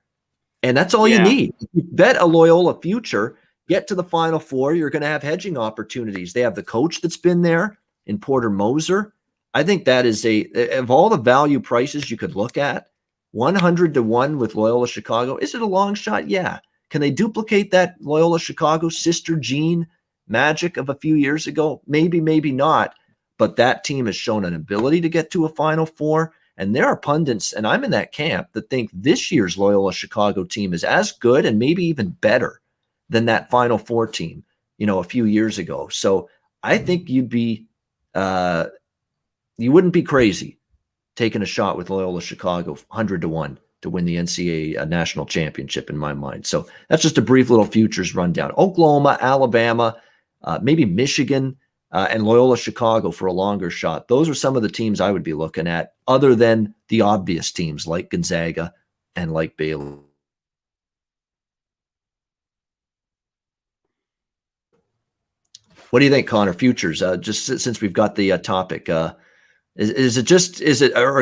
And that's all you need. If you bet a Loyola future, get to the Final Four, you're going to have hedging opportunities. They have the coach that's been there in Porter Moser. I think that is of all the value prices you could look at, 100-1 with Loyola Chicago. Is it a long shot? Yeah. Can they duplicate that Loyola Chicago Sister Jean magic of a few years ago? Maybe, maybe not. But that team has shown an ability to get to a Final Four. And there are pundits, and I'm in that camp, that think this year's Loyola Chicago team is as good and maybe even better than that Final Four team, a few years ago. So I think you wouldn't be crazy taking a shot with Loyola Chicago 100-1 to win the NCAA national championship in my mind. So that's just a brief little futures rundown. Oklahoma, Alabama, maybe Michigan, and Loyola Chicago for a longer shot. Those are some of the teams I would be looking at, other than the obvious teams like Gonzaga and like Baylor. What do you think, Conor? Futures, just since we've got the topic, is it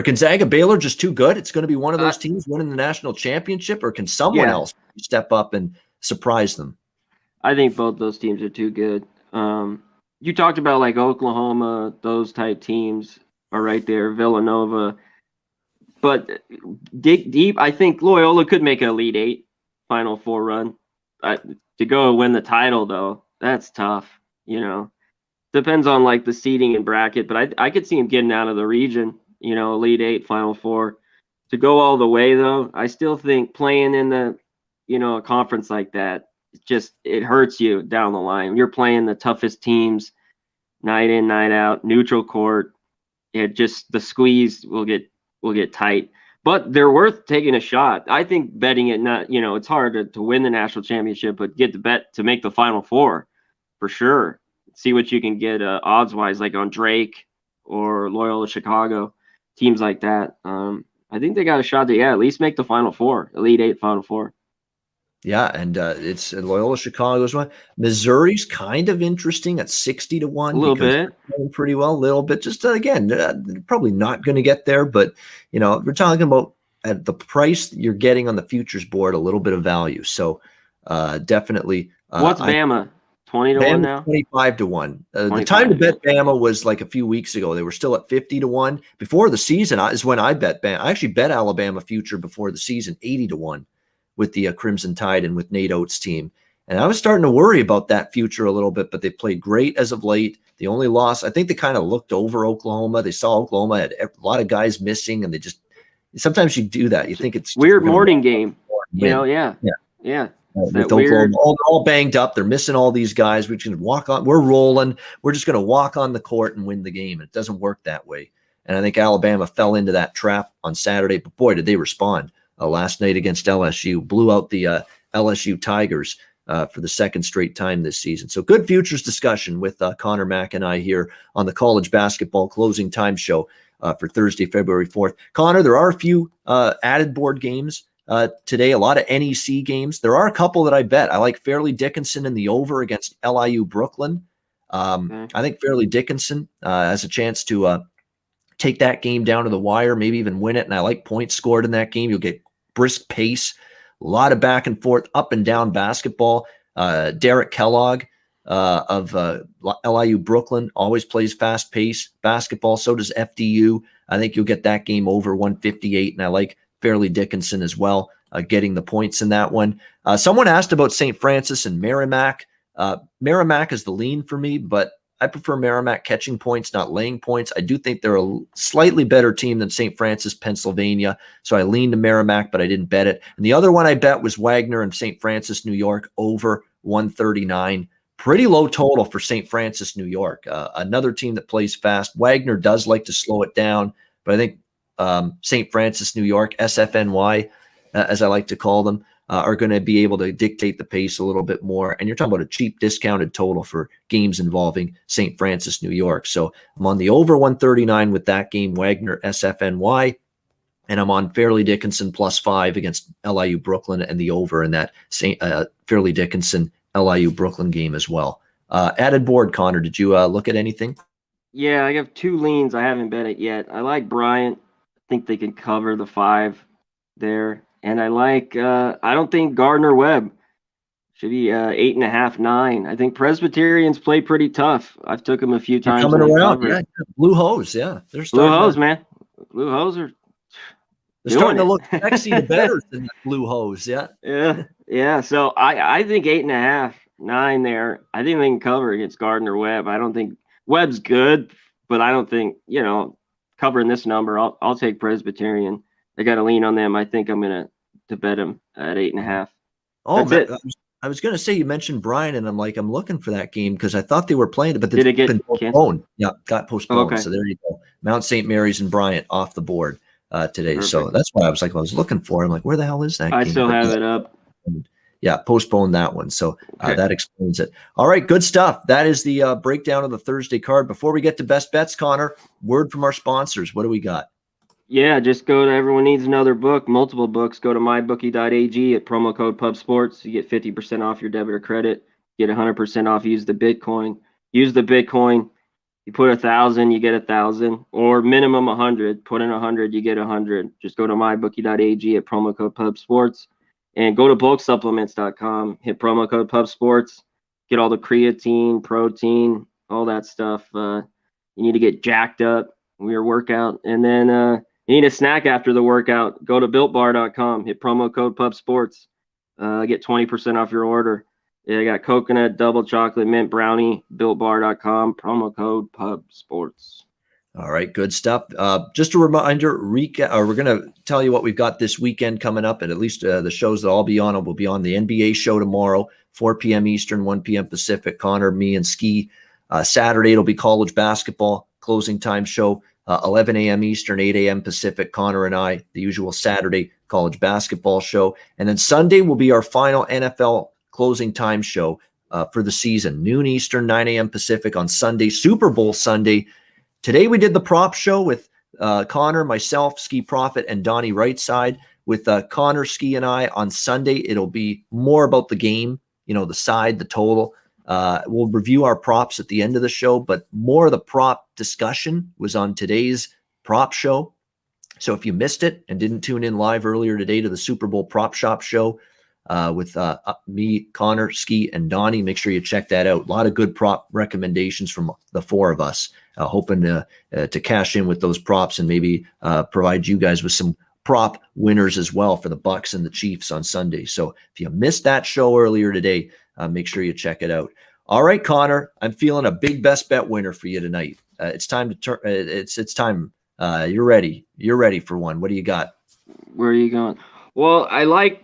Gonzaga, Baylor just too good? It's going to be one of those teams winning the national championship, or can someone else step up and surprise them? I think both those teams are too good. You talked about like Oklahoma, those type teams are right there, Villanova. But dig deep, I think Loyola could make an Elite Eight, Final Four run. To go win the title, though, that's tough. Depends on like the seeding and bracket, but I could see him getting out of the region, Elite Eight, Final Four. To go all the way, though, I still think playing in the, a conference like that, it hurts you down the line. You're playing the toughest teams night in, night out, neutral court. The squeeze will get tight, but they're worth taking a shot. I think betting it, not, it's hard to win the national championship, but get the bet to make the Final Four for sure. See what you can get odds wise, like on Drake or Loyola Chicago, teams like that. I think they got a shot to at least make the Final Four, Elite Eight, Final Four. Yeah, and it's Loyola Chicago's one. Missouri's kind of interesting at 60-1. A little bit. Pretty well, a little bit. Just again, probably not going to get there, but we're talking about at the price you're getting on the futures board, a little bit of value. So definitely. What's Bama? 20-1 now? 25-1. The time to bet Bama was like a few weeks ago. They were still at 50-1. Before the season is when I bet Bama. I actually bet Alabama future before the season, 80-1. With the Crimson Tide and with Nate Oates' team. And I was starting to worry about that future a little bit, but they played great as of late. The only loss, I think they kind of looked over Oklahoma. They saw Oklahoma had a lot of guys missing, and sometimes you do that. You think it's weird morning game. Yeah. With Oklahoma, all banged up. They're missing all these guys. We're just going to walk on. We're rolling. We're just going to walk on the court and win the game. It doesn't work that way. And I think Alabama fell into that trap on Saturday, but boy, did they respond. Last night against LSU, blew out the LSU Tigers for the second straight time this season. So good futures discussion with Conor Mack and I here on the College Basketball Closing Time Show for Thursday, February 4th. Conor, there are a few added board games today, a lot of NEC games. There are a couple that I bet. I like Fairleigh Dickinson in the over against LIU Brooklyn. I think Fairleigh Dickinson has a chance to take that game down to the wire, maybe even win it. And I like points scored in that game. You'll get brisk pace, a lot of back and forth, up and down basketball. Derek Kellogg of LIU Brooklyn always plays fast pace basketball. So does FDU. I think you'll get that game over 158. And I like Fairleigh Dickinson as well. getting the points in that one. Someone asked about St. Francis and Merrimack. Merrimack is the lean for me, but I prefer Merrimack catching points, not laying points. I do think they're a slightly better team than St. Francis, Pennsylvania. So I leaned to Merrimack, but I didn't bet it. And the other one I bet was Wagner and St. Francis, New York, over 139. Pretty low total for St. Francis, New York. Another team that plays fast. Wagner does like to slow it down, but I think St. Francis, New York, SFNY, as I like to call them, are going to be able to dictate the pace a little bit more. And you're talking about a cheap discounted total for games involving St. Francis, New York. So I'm on the over 139 with that game, Wagner, SFNY. And I'm on Fairleigh Dickinson +5 against LIU Brooklyn and the over in that Fairleigh Dickinson LIU Brooklyn game as well. Added board, Connor, did you look at anything? Yeah, I have 2 leans. I haven't bet it yet. I like Bryant. I think they can cover the 5 there. And I like, I don't think Gardner-Webb should be 8.5, 9. I think Presbyterians play pretty tough. I've took them a few times. Coming around, yeah. Blue Hose, yeah. They're Blue Hose, man. Blue Hose are starting to look sexy to better than that Blue Hose, yeah. Yeah. So I think 8.5, 9 there. I think they can cover against Gardner-Webb. I don't think Webb's good, but I don't think, covering this number, I'll take Presbyterian. I got to lean on them. I think I'm going to bet them at 8.5. Oh, man, I was going to say, you mentioned Brian, and I'm looking for that game because I thought they were playing it, but did it get postponed? Yeah, got postponed. Okay. So there you go. Mount St. Mary's and Bryant off the board today. Perfect. So that's why I was looking for it. I'm like, where the hell is that game? I still have it up. Yeah, postponed that one. So that explains it. All right, good stuff. That is the breakdown of the Thursday card. Before we get to best bets, Connor, word from our sponsors. What do we got? Yeah, just go to Everyone Needs Another Book, multiple books. Go to mybookie.ag at promo code PubSports. You get 50% off your debit or credit. Get 100% off. Use the Bitcoin. Use the Bitcoin. You put 1,000, you get 1,000, or minimum 100. Put in 100, you get 100. Just go to mybookie.ag at promo code PubSports, and go to bulksupplements.com. Hit promo code PubSports. Get all the creatine, protein, all that stuff. You need to get jacked up with your workout, and then you need a snack after the workout. Go to builtbar.com. Hit promo code PubSports. Get 20% off your order. Yeah, I got coconut, double chocolate, mint brownie, builtbar.com, promo code PubSports. All right, good stuff. Just a reminder, we're going to tell you what we've got this weekend coming up, and at least the shows that I'll be on. We'll be on the NBA show tomorrow, 4 p.m. Eastern, 1 p.m. Pacific. Connor, me, and Ski. Saturday, it'll be college basketball closing time show, 11 a.m. Eastern, 8 a.m. Pacific. Connor and I, the usual Saturday college basketball show. And then Sunday will be our final NFL closing time show for the season, noon Eastern, 9 a.m. Pacific on Sunday, Super Bowl Sunday. Today we did the prop show with Connor, myself, Ski Prophet, and Donnie Rightside. With Connor, Ski, and I on Sunday, it'll be more about the game, the side, the total. We'll review our props at the end of the show, but more of the prop discussion was on today's prop show. So if you missed it and didn't tune in live earlier today to the Super Bowl Prop Shop show with me, Connor, Ski, and Donnie, make sure you check that out. A lot of good prop recommendations from the 4 of us, hoping to cash in with those props and maybe provide you guys with some prop winners as well for the Bucks and the Chiefs on Sunday. So if you missed that show earlier today, make sure you check it out. All right, Connor, I'm feeling a big best bet winner for you tonight. It's time to turn. It's time. You're ready. You're ready for one. What do you got? Where are you going? Well, I like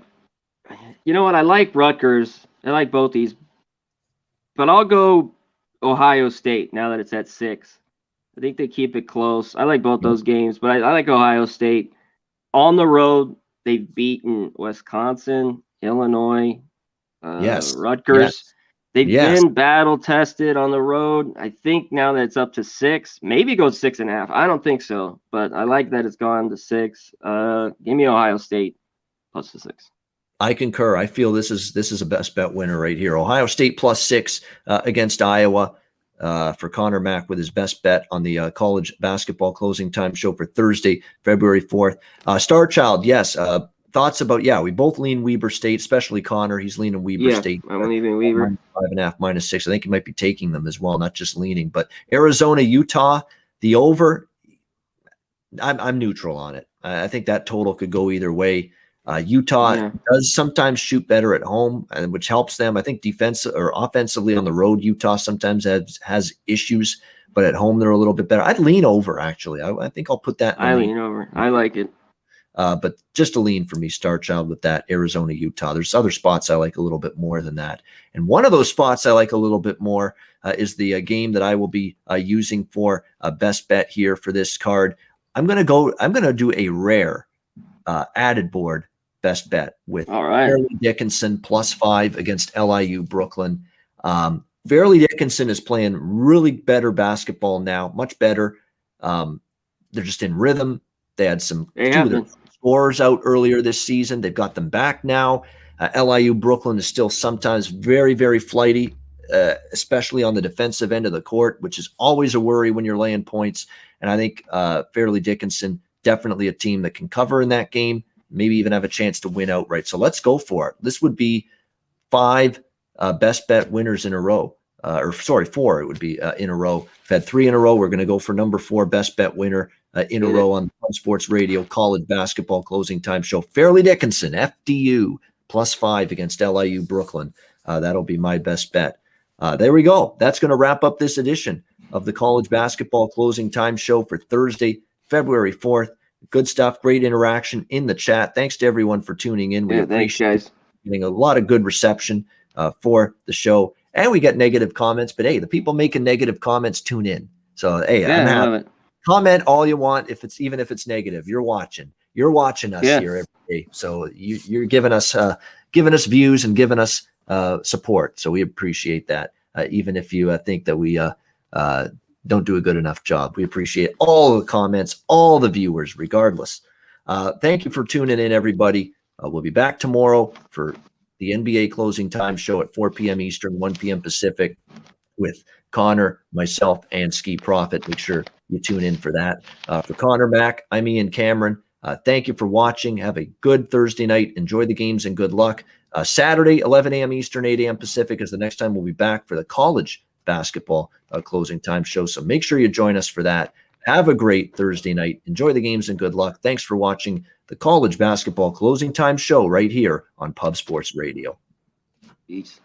Rutgers. I like both these, but I'll go Ohio State now that it's at 6. I think they keep it close. I like both those games, but I like Ohio State. On the road, they've beaten Wisconsin, Illinois, Rutgers. Yes. They've been battle tested on the road. I think now that it's up to 6, maybe go 6.5. I don't think so, but I like that it's gone to 6. Give me Ohio State plus the 6. I concur. I feel this is a best bet winner right here. Ohio State plus 6 against Iowa for Connor Mack with his best bet on the college basketball closing time show for Thursday, February 4th. Star Child, yes. Thoughts about, we both lean Weber State, especially Connor. He's leaning Weber State. I'm leaning Weber. 5.5, -6. I think he might be taking them as well, not just leaning. But Arizona, Utah, the over, I'm neutral on it. I think that total could go either way. Utah does sometimes shoot better at home, and which helps them. I think defense or offensively on the road, Utah sometimes has issues, but at home they're a little bit better. I'd lean over, actually. I think I'll put that in I lean over. I like it. But just a lean for me, Star Child, with that Arizona, Utah. There's other spots I like a little bit more than that. And one of those spots I like a little bit more is the game that I will be using for a best bet here for this card. I'm going to do a rare added board best bet with Fairleigh Dickinson +5 against LIU Brooklyn. Fairleigh Dickinson is playing really better basketball now, much better. They're just in rhythm. They had two of their scorers out earlier this season. They've got them back now. LIU Brooklyn is still sometimes very, very flighty, especially on the defensive end of the court, which is always a worry when you're laying points. And I think Fairleigh Dickinson, definitely a team that can cover in that game, maybe even have a chance to win outright. So let's go for it. This would be 5 best bet winners in a row. 4 it would be in a row. We've had 3 in a row. We're going to go for number 4 best bet winner in a row on Pub Sports Radio college basketball closing time show. Fairleigh Dickinson, FDU, +5 against LIU Brooklyn. That'll be my best bet. There we go. That's going to wrap up this edition of the college basketball closing time show for Thursday, February 4th. Good stuff. Great interaction in the chat. Thanks to everyone for tuning in. We appreciate getting a lot of good reception for the show. And we get negative comments, but hey, the people making negative comments tune in. So hey, I love it. Comment all you want even if it's negative. You're watching us here every day. So you're giving us views and giving us support. So we appreciate that. Even if you think that we don't do a good enough job, we appreciate all the comments, all the viewers, regardless. Thank you for tuning in, everybody. We'll be back tomorrow for the NBA closing time show at 4 p.m. Eastern, 1 p.m. Pacific with Conor, myself, and Ski Profit. Make sure you tune in for that. For Conor Mack, I'm Ian Cameron. Thank you for watching. Have a good Thursday night. Enjoy the games and good luck. Saturday, 11 a.m. Eastern, 8 a.m. Pacific is the next time we'll be back for the college basketball closing time show. So make sure you join us for that. Have a great Thursday night. Enjoy the games and good luck. Thanks for watching the college basketball closing time show right here on Pub Sports Radio. Peace.